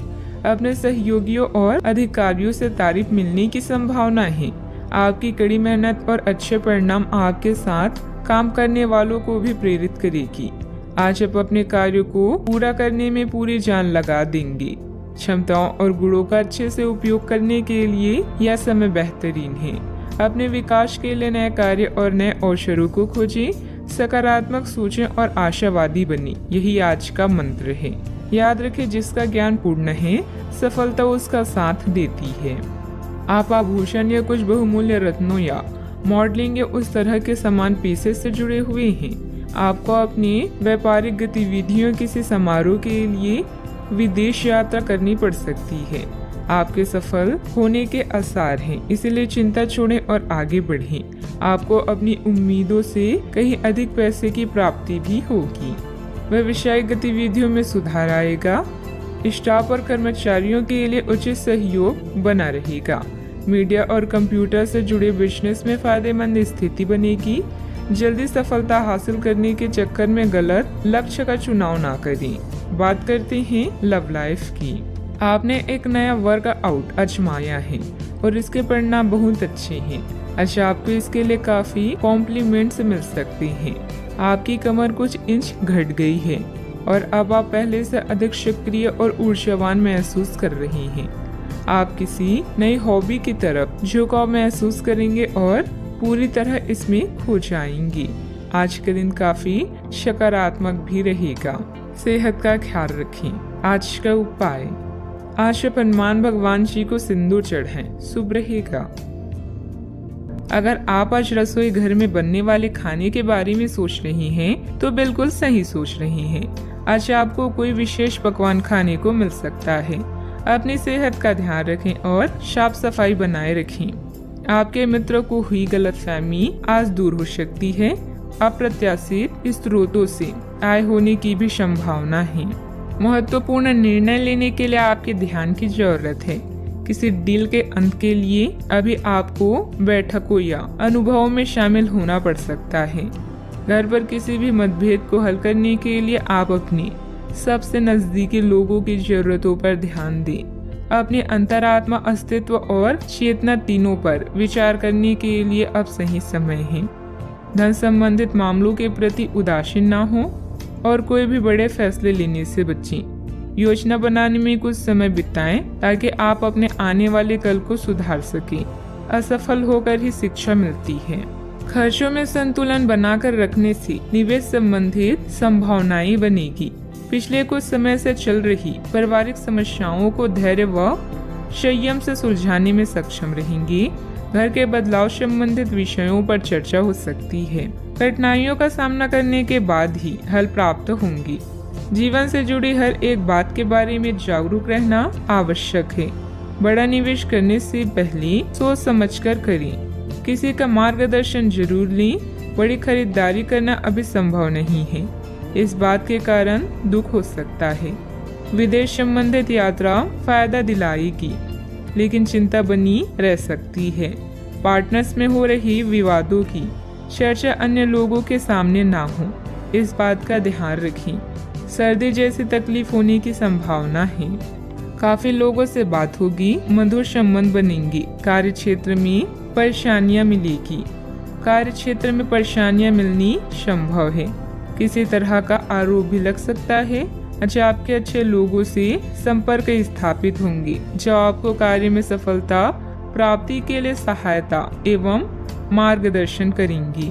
Speaker 1: अपने सहयोगियों और अधिकारियों से तारीफ मिलने की संभावना है। आपकी कड़ी मेहनत और अच्छे परिणाम आपके साथ काम करने वालों को भी प्रेरित करेगी। आज आप अपने कार्यों को पूरा करने में पूरी जान लगा देंगे। क्षमताओं और गुणों का अच्छे से उपयोग करने के लिए यह समय बेहतरीन है। अपने विकास के लिए नए कार्य और नए अवसरों को खोजें। सकारात्मक सोचें और आशावादी बने, यही आज का मंत्र है। याद रखें, जिसका ज्ञान पूर्ण है सफलता उसका साथ देती है। आप आभूषण या कुछ बहुमूल्य रत्नों या मॉडलिंग या उस तरह के समान पेशे से जुड़े हुए हैं। आपको अपनी व्यापारिक गतिविधियों किसी समारोह के लिए विदेश यात्रा करनी पड़ सकती है। आपके सफल होने के आसार हैं, इसलिए चिंता छोड़ें और आगे बढ़ें। आपको अपनी उम्मीदों से कहीं अधिक पैसे की प्राप्ति भी होगी। व्यवसायिक गतिविधियों में सुधार आएगा। स्टाफ और कर्मचारियों के लिए उचित सहयोग बना रहेगा। मीडिया और कंप्यूटर से जुड़े बिजनेस में फायदेमंद स्थिति बनेगी। जल्दी सफलता हासिल करने के चक्कर में गलत लक्ष्य का चुनाव ना करें। बात करते हैं लव लाइफ की। आपने एक नया वर्कआउट आजमाया है और इसके परिणाम बहुत अच्छे हैं। अच्छा, आपको इसके लिए काफी कॉम्प्लीमेंट्स मिल सकते हैं। आपकी कमर कुछ इंच घट गई है और अब आप पहले से अधिक सक्रिय और ऊर्जावान महसूस कर रहे हैं। आप किसी नई हॉबी की तरफ झुकाव महसूस करेंगे और पूरी तरह इसमें खो जाएंगे। आज का दिन काफी सकारात्मक भी रहेगा। सेहत का ख्याल रखें। आज का उपाय, आज हनुमान भगवान जी को सिंदूर चढ़ाएं, शुभ रहेगा। अगर आप आज रसोई घर में बनने वाले खाने के बारे में सोच रही हैं, तो बिल्कुल सही सोच रही हैं। आज आपको कोई विशेष पकवान खाने को मिल सकता है। अपनी सेहत का ध्यान रखें और साफ सफाई बनाए रखें। आपके मित्रों को हुई गलतफहमी आज दूर हो सकती है। अप्रत्याशित स्रोतों से आय होने की भी संभावना है। महत्वपूर्ण निर्णय लेने के लिए आपके ध्यान की जरूरत है। किसी डील के अंत के लिए अभी आपको बैठकों या अनुभवों में शामिल होना पड़ सकता है। घर पर किसी भी मतभेद को हल करने के लिए आप अपने सबसे नजदीकी लोगों की जरूरतों पर ध्यान दें। अपने अंतरात्मा, अस्तित्व और चेतना तीनों पर विचार करने के लिए अब सही समय है। धन संबंधित मामलों के प्रति उदासीन ना हो और कोई भी बड़े फैसले लेने से बचें। योजना बनाने में कुछ समय बिताएं ताकि आप अपने आने वाले कल को सुधार सकें। असफल होकर ही शिक्षा मिलती है। खर्चों में संतुलन बनाकर रखने से निवेश संबंधित संभावनाएं बनेगी। पिछले कुछ समय से चल रही पारिवारिक समस्याओं को धैर्य व संयम से सुलझाने में सक्षम रहेंगे। घर के बदलाव संबंधित विषयों पर चर्चा हो सकती है। कठिनाइयों का सामना करने के बाद ही हल प्राप्त होंगी। जीवन से जुड़ी हर एक बात के बारे में जागरूक रहना आवश्यक है। बड़ा निवेश करने से पहले सोच समझकर करें। किसी का मार्गदर्शन जरूर लें। बड़ी खरीदारी करना अभी संभव नहीं है। इस बात के कारण दुख हो सकता है। विदेश संबंधित यात्रा फायदा दिलाएगी, लेकिन चिंता बनी रह सकती है। पार्टनर्स में हो रही विवादों की चर्चा अन्य लोगों के सामने ना हो, इस बात का ध्यान रखें। सर्दी जैसी तकलीफ होने की संभावना है। काफी लोगों से बात होगी, मधुर संबंध बनेंगे। कार्य क्षेत्र में परेशानियां मिलेगी। कार्य क्षेत्र में परेशानियां मिलनी संभव है। किसी तरह का आरोप भी लग सकता है। आपके अच्छे लोगों से संपर्क स्थापित होंगे, जो आपको कार्य में सफलता प्राप्ति के लिए सहायता एवं मार्गदर्शन करेंगी।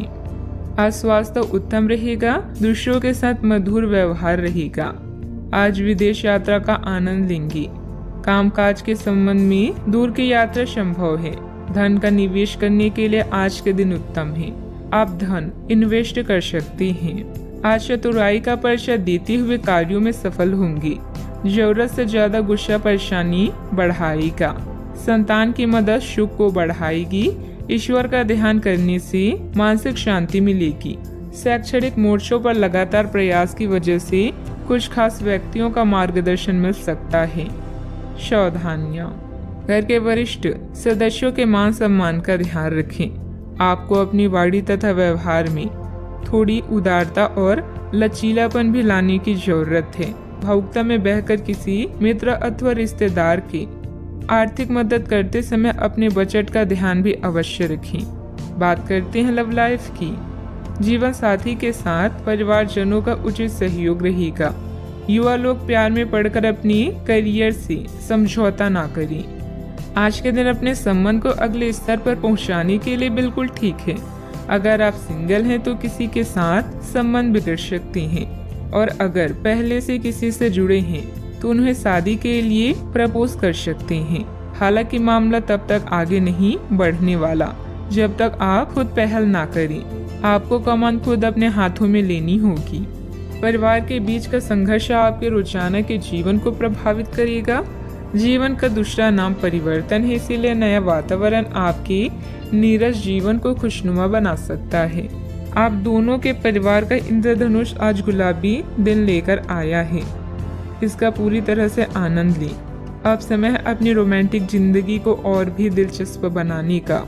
Speaker 1: आज स्वास्थ्य उत्तम रहेगा। दूसरों के साथ मधुर व्यवहार रहेगा। आज विदेश यात्रा का आनंद लेंगे। कामकाज के संबंध में दूर की यात्रा संभव है। धन का निवेश करने के लिए आज के दिन उत्तम है। आप धन इन्वेस्ट कर सकते हैं। आज चतुराई का परिचय देते हुए कार्यों में सफल होंगे। जरूरत से ज्यादा गुस्सा परेशानी बढ़ाएगा। संतान की मदद सुख को बढ़ाएगी। ईश्वर का ध्यान करने से मानसिक शांति मिलेगी। शैक्षणिक मोर्चों पर लगातार प्रयास की वजह से कुछ खास व्यक्तियों का मार्गदर्शन मिल सकता है। सावधानियां। घर के वरिष्ठ सदस्यों के मान सम्मान का ध्यान रखें। आपको अपनी वाणी तथा व्यवहार में थोड़ी उदारता और लचीलापन भी लाने की जरूरत है। भावुकता में बहकर किसी मित्र अथवा रिश्तेदार की आर्थिक मदद करते समय अपने बजट का ध्यान भी अवश्य रखें। बात करते हैं लव लाइफ की। जीवन साथी के साथ परिवारजनों का उचित सहयोग रहेगा। युवा लोग प्यार में पड़कर अपनी करियर से समझौता ना करें। आज के दिन अपने संबंध को अगले स्तर पर पहुंचाने के लिए बिल्कुल ठीक है। अगर आप सिंगल हैं तो किसी के साथ संबंध बिगड़ सकते हैं, और अगर पहले से किसी से जुड़े हैं तो उन्हें शादी के लिए प्रपोज कर सकते हैं। हालांकि मामला तब तक आगे नहीं बढ़ने वाला जब तक आप खुद पहल ना करें। आपको कमान खुद अपने हाथों में लेनी होगी। परिवार के बीच का संघर्ष आपके रोजाना के जीवन को प्रभावित करेगा। जीवन का दूसरा नाम परिवर्तन है, इसीलिए नया वातावरण आपके नीरस जीवन को खुशनुमा बना सकता है। आप दोनों के परिवार का इंद्रधनुष आज गुलाबी दिन लेकर आया है। इसका पूरी तरह से आनंद लें। अब समय है अपनी रोमांटिक जिंदगी को और भी दिलचस्प बनाने का।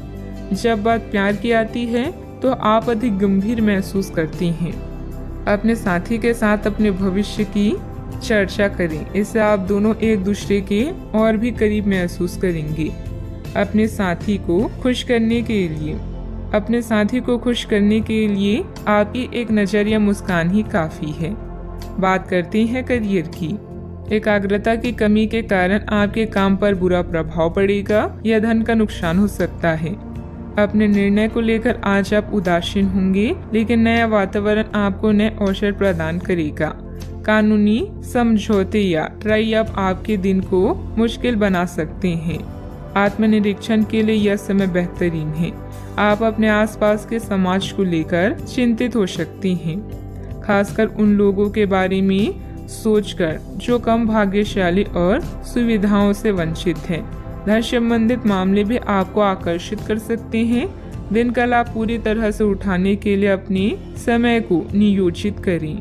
Speaker 1: जब बात प्यार की आती है तो आप अधिक गंभीर महसूस करती हैं। अपने साथी के साथ अपने भविष्य की चर्चा करें। इससे आप दोनों एक दूसरे के और भी करीब महसूस करेंगे। अपने साथी को खुश करने के लिए आपकी एक नजर या मुस्कान ही काफी है। बात करते हैं करियर की। एकाग्रता की कमी के कारण आपके काम पर बुरा प्रभाव पड़ेगा या धन का नुकसान हो सकता है। अपने निर्णय को लेकर आज आप उदासीन होंगे, लेकिन नया वातावरण आपको नए अवसर प्रदान करेगा। कानूनी समझौते या ट्राई अप आपके दिन को मुश्किल बना सकते हैं। आत्मनिरीक्षण के लिए यह समय बेहतरीन है। आप अपने आसपास के समाज को लेकर चिंतित हो सकती हैं, खासकर उन लोगों के बारे में सोचकर जो कम भाग्यशाली और सुविधाओं से वंचित हैं। धन संबंधित मामले भी आपको आकर्षित कर सकते हैं। दिन का लाभ पूरी तरह से उठाने के लिए अपने समय को नियोजित करें।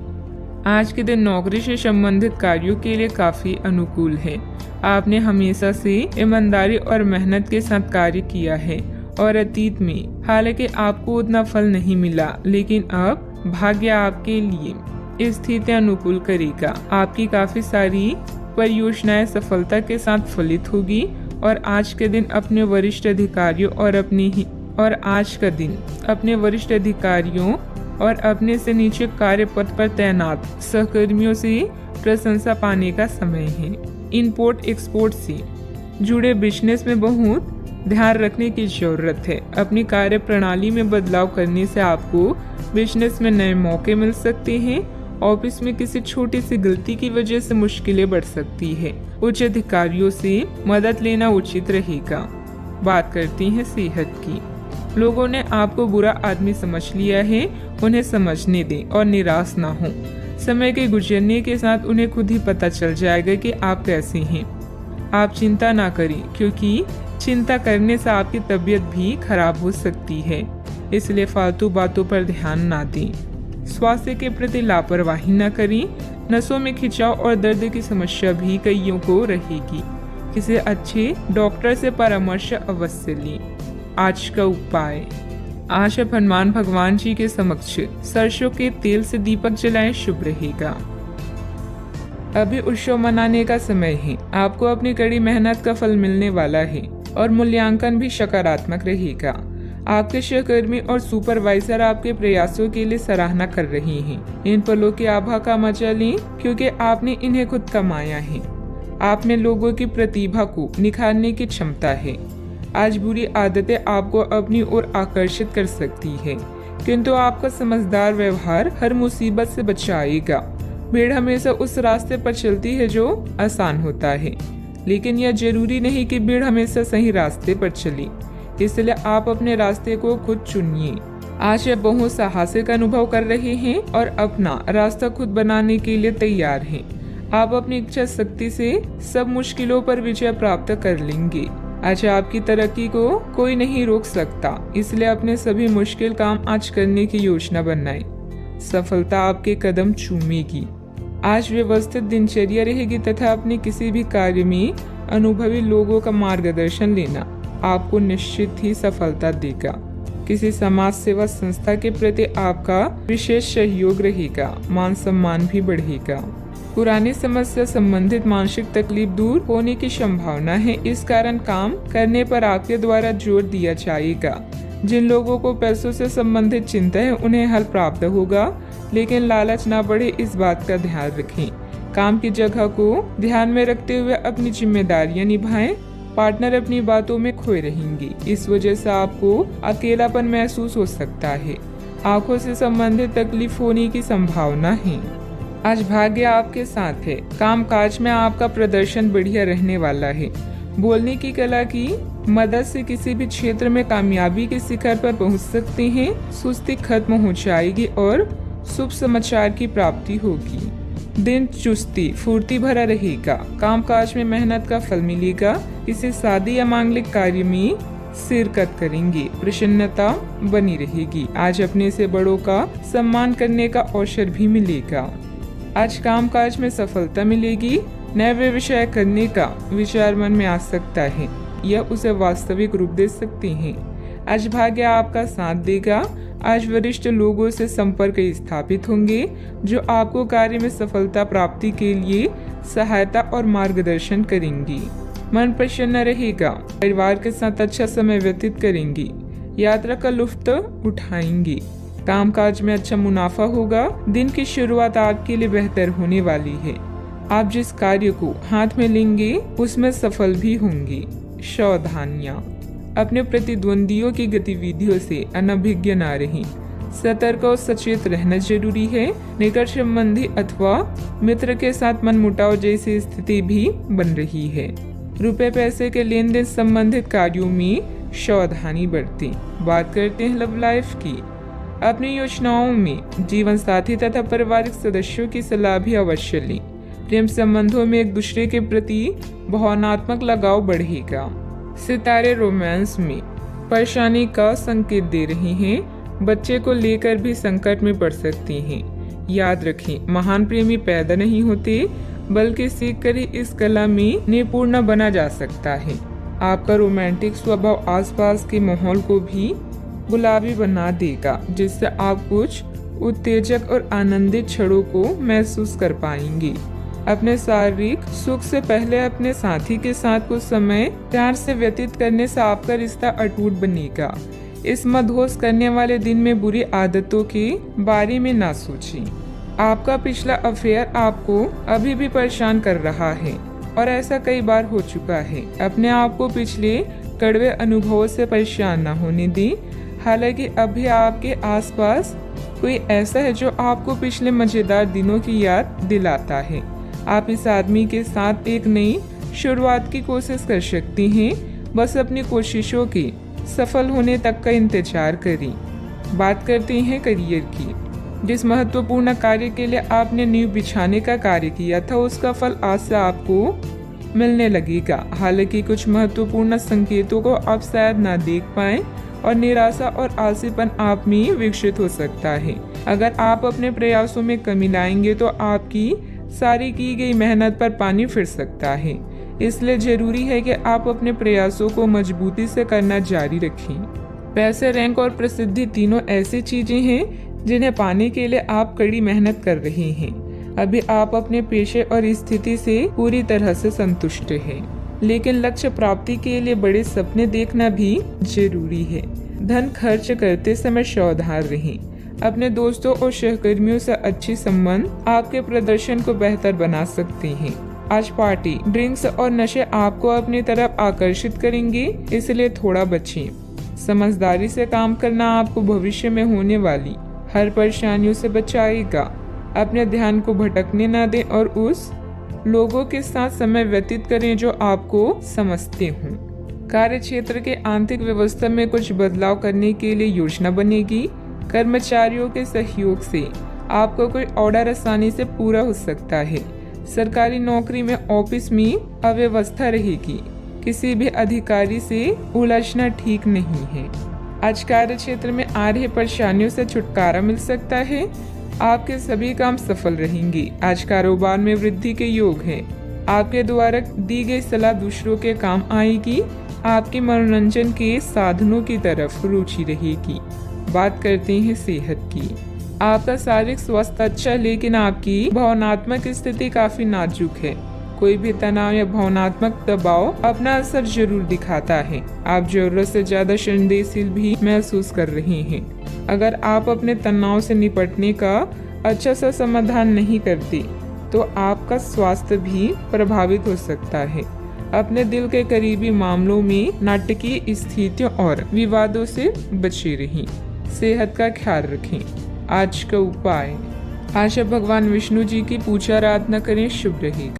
Speaker 1: आज के दिन नौकरी से संबंधित कार्यों के लिए काफी अनुकूल है। आपने हमेशा से ईमानदारी और मेहनत के साथ कार्य किया है और अतीत में हालांकि आपको उतना फल नहीं मिला, लेकिन अब भाग्य आपके लिए स्थितियां अनुकूल करेगा। आपकी काफी सारी परियोजनाएं सफलता के साथ फलित होगी और आज के दिन अपने वरिष्ठ अधिकारियों और अपने से नीचे कार्य पद पर तैनात सहकर्मियों से प्रशंसा पाने का समय है। इंपोर्ट एक्सपोर्ट से जुड़े बिजनेस में बहुत ध्यान रखने की जरूरत है। अपनी कार्य प्रणाली में बदलाव करने से आपको बिजनेस में नए मौके मिल सकते हैं। ऑफिस में किसी छोटी सी गलती की वजह से मुश्किलें बढ़ सकती है। उच्च अधिकारियों से मदद लेना उचित रहेगा। बात करती हैं सेहत की। लोगों ने आपको बुरा आदमी समझ लिया है, उन्हें समझने दें और निराश ना हो। समय के गुजरने के साथ उन्हें खुद ही पता चल जाएगा कि आप कैसे हैं। आप चिंता ना करें, क्योंकि चिंता करने से आपकी तबीयत भी खराब हो सकती है, इसलिए फालतू बातों पर ध्यान ना दें। स्वास्थ्य के प्रति लापरवाही न करें। नसों में खिंचाव और दर्द की समस्या भी कईयों को रहेगी। किसी अच्छे डॉक्टर से परामर्श अवश्य लें। आज का उपाय, आज आप हनुमान भगवान जी के समक्ष सरसों के तेल से दीपक जलाएं, शुभ रहेगा। अभी उत्सव मनाने का समय है। आपको अपनी कड़ी मेहनत का फल मिलने वाला है और मूल्यांकन भी सकारात्मक रहेगा। आपके सहकर्मी और सुपरवाइजर आपके प्रयासों के लिए सराहना कर रहे हैं। इन पलों की आभा का मजा लें, क्योंकि आपने इन्हें खुद कमाया है। आप में लोगों की प्रतिभा को निखारने की क्षमता है। आज बुरी आदतें आपको अपनी ओर आकर्षित कर सकती है, किंतु आपका समझदार व्यवहार हर मुसीबत से बचाएगा। भीड़ हमेशा उस रास्ते पर चलती है जो आसान होता है, लेकिन यह जरूरी नहीं कि भीड़ हमेशा सही रास्ते पर चले। इसलिए आप अपने रास्ते को खुद चुनिए। आज आप बहुत साहसिक अनुभव कर रहे हैं और अपना रास्ता खुद बनाने के लिए तैयार हैं। आप अपनी इच्छा शक्ति से सब मुश्किलों पर विजय प्राप्त कर लेंगे। आज आपकी तरक्की को कोई नहीं रोक सकता, इसलिए अपने सभी मुश्किल काम आज करने की योजना बनाएं। सफलता आपके कदम चूमेगी। आज व्यवस्थित दिनचर्या रहेगी तथा अपने किसी भी कार्य में अनुभवी लोगों का मार्गदर्शन लेना आपको निश्चित ही सफलता देगा। किसी समाज सेवा संस्था के प्रति आपका विशेष सहयोग रहेगा। मान सम्मान भी बढ़ेगा। पुरानी समस्या संबंधित मानसिक तकलीफ दूर होने की संभावना है। इस कारण काम करने पर आपके द्वारा जोर दिया जाएगा। जिन लोगों को पैसों से संबंधित चिंता है उन्हें हल प्राप्त होगा, लेकिन लालच ना बढ़े, इस बात का ध्यान रखें। काम की जगह को ध्यान में रखते हुए अपनी जिम्मेदारियां निभाएं। पार्टनर अपनी बातों में खोए रहेंगे, इस वजह से आपको अकेलापन महसूस हो सकता है। आंखों से संबंधित तकलीफ होने की संभावना है। आज भाग्य आपके साथ है। काम काज में आपका प्रदर्शन बढ़िया रहने वाला है। बोलने की कला की मदद से किसी भी क्षेत्र में कामयाबी के शिखर पर पहुंच सकते हैं। सुस्ती खत्म हो जाएगी और शुभ समाचार की प्राप्ति होगी। दिन चुस्ती फुर्ती भरा रहेगा। कामकाज में मेहनत का फल मिलेगा। किसी शादी या मांगलिक कार्य में शिरकत करेंगे। प्रसन्नता बनी रहेगी। आज अपने से बड़ों का सम्मान करने का अवसर भी मिलेगा। आज कामकाज में सफलता मिलेगी। नए व्यवसाय करने का विचार मन में आ सकता है। यह उसे वास्तविक रूप दे सकते हैं। आज भाग्य आपका साथ देगा। आज वरिष्ठ लोगों से संपर्क स्थापित होंगे, जो आपको कार्य में सफलता प्राप्ति के लिए सहायता और मार्गदर्शन करेंगी। मन प्रसन्न रहेगा। परिवार के साथ अच्छा समय व्यतीत करेंगे। यात्रा का लुत्फ उठाएंगे। कामकाज में अच्छा मुनाफा होगा। दिन की शुरुआत आपके लिए बेहतर होने वाली है। आप जिस कार्य को हाथ में लेंगे उसमें सफल भी होंगे। सावधानियां, अपने प्रतिद्वंदियों की गतिविधियों से अनभिज्ञ न रहें। सतर्क और सचेत रहना जरूरी है। निकट संबंधी अथवा मित्र के साथ मनमुटाव जैसी स्थिति भी बन रही है। रुपए पैसे के लेन देन संबंधित कार्यों में सावधानी बरतें। बात करते हैं लव लाइफ की। अपनी योजनाओं में जीवन साथी तथा पारिवारिक सदस्यों की सलाह भी अवश्य लें। प्रेम संबंधों में एक दूसरे के प्रति भावनात्मक लगाव बढ़ेगा। सितारे रोमांस में परेशानी का संकेत दे रहे हैं। बच्चे को लेकर भी संकट में पड़ सकते हैं। याद रखें, महान प्रेमी पैदा नहीं होते, बल्कि सीख कर ही इस कला में निपुण बना जा सकता है। आपका रोमांटिक स्वभाव आसपास के माहौल को भी गुलाबी बना देगा, जिससे आप कुछ उत्तेजक और आनंदित क्षणों को महसूस कर पाएंगे। अपने शारीरिक सुख से पहले अपने साथी के साथ कुछ समय प्यार से व्यतीत करने से आपका रिश्ता अटूट बनेगा। इस मदहोश करने वाले दिन में बुरी आदतों के बारे में ना सोचें। आपका पिछला अफेयर आपको अभी भी परेशान कर रहा है और ऐसा कई बार हो चुका है। अपने आप को पिछले कड़वे अनुभवों से परेशान न होने दें। हालांकि अभी आपके आसपास कोई ऐसा है जो आपको पिछले मजेदार दिनों की याद दिलाता है। आप इस आदमी के साथ एक नई शुरुआत की कोशिश कर सकती हैं। बस अपनी कोशिशों के सफल होने तक का इंतजार करें। बात करते हैं करियर की। जिस महत्वपूर्ण कार्य के लिए आपने नींव बिछाने का कार्य किया था, उसका फल आज से आपको मिलने लगेगा। हालांकि कुछ महत्वपूर्ण संकेतों को आप शायद ना देख पाएं और निराशा और आलसीपन आप में विकसित हो सकता है। अगर आप अपने प्रयासों में कमी लाएंगे तो आपकी सारी की गई मेहनत पर पानी फिर सकता है। इसलिए जरूरी है कि आप अपने प्रयासों को मजबूती से करना जारी रखें। पैसे, रैंक और प्रसिद्धि तीनों ऐसी चीजें हैं जिन्हें पाने के लिए आप कड़ी मेहनत कर रहे हैं। अभी आप अपने पेशे और स्थिति से पूरी तरह से संतुष्ट हैं, लेकिन लक्ष्य प्राप्ति के लिए बड़े सपने देखना भी जरूरी है। धन खर्च करते समय सावधान रहें। अपने दोस्तों और सहकर्मियों से अच्छी संबंध आपके प्रदर्शन को बेहतर बना सकते हैं। आज पार्टी, ड्रिंक्स और नशे आपको अपनी तरफ आकर्षित करेंगे, इसलिए थोड़ा बचें। समझदारी से काम करना आपको भविष्य में होने वाली हर परेशानियों से बचाएगा। अपने ध्यान को भटकने न दें और उस लोगों के साथ समय व्यतीत करें जो आपको समझते हों। कार्य क्षेत्र के आंतरिक व्यवस्था में कुछ बदलाव करने के लिए योजना बनेगी। कर्मचारियों के सहयोग से आपको कोई ऑर्डर आसानी से पूरा हो सकता है। सरकारी नौकरी में ऑफिस में अव्यवस्था रहेगी। किसी भी अधिकारी से उलझना ठीक नहीं है। आज कार्य क्षेत्र में आ रही परेशानियों से छुटकारा मिल सकता है। आपके सभी काम सफल रहेंगे। आज कारोबार में वृद्धि के योग है। आपके द्वारा दी गई सलाह दूसरों के काम आएगी। आपकी मनोरंजन के साधनों की तरफ रुचि रहेगी। बात करते हैं सेहत की। आपका शारीरिक स्वास्थ्य अच्छा, लेकिन आपकी भावनात्मक स्थिति काफी नाजुक है। कोई भी तनाव या भावनात्मक दबाव अपना असर जरूर दिखाता है। आप जरूरत से ज्यादा संवेदनशील भी महसूस कर रहे हैं। अगर आप अपने तनाव से निपटने का अच्छा सा समाधान नहीं करते तो आपका स्वास्थ्य भी प्रभावित हो सकता है। अपने दिल के करीबी मामलों में नाटकीय स्थितियों और विवादों से बचे रहें। सेहत का ख्याल रखें। आज का उपाय, आज भगवान विष्णु जी की पूजा आराधना करें, शुभ रहेगा।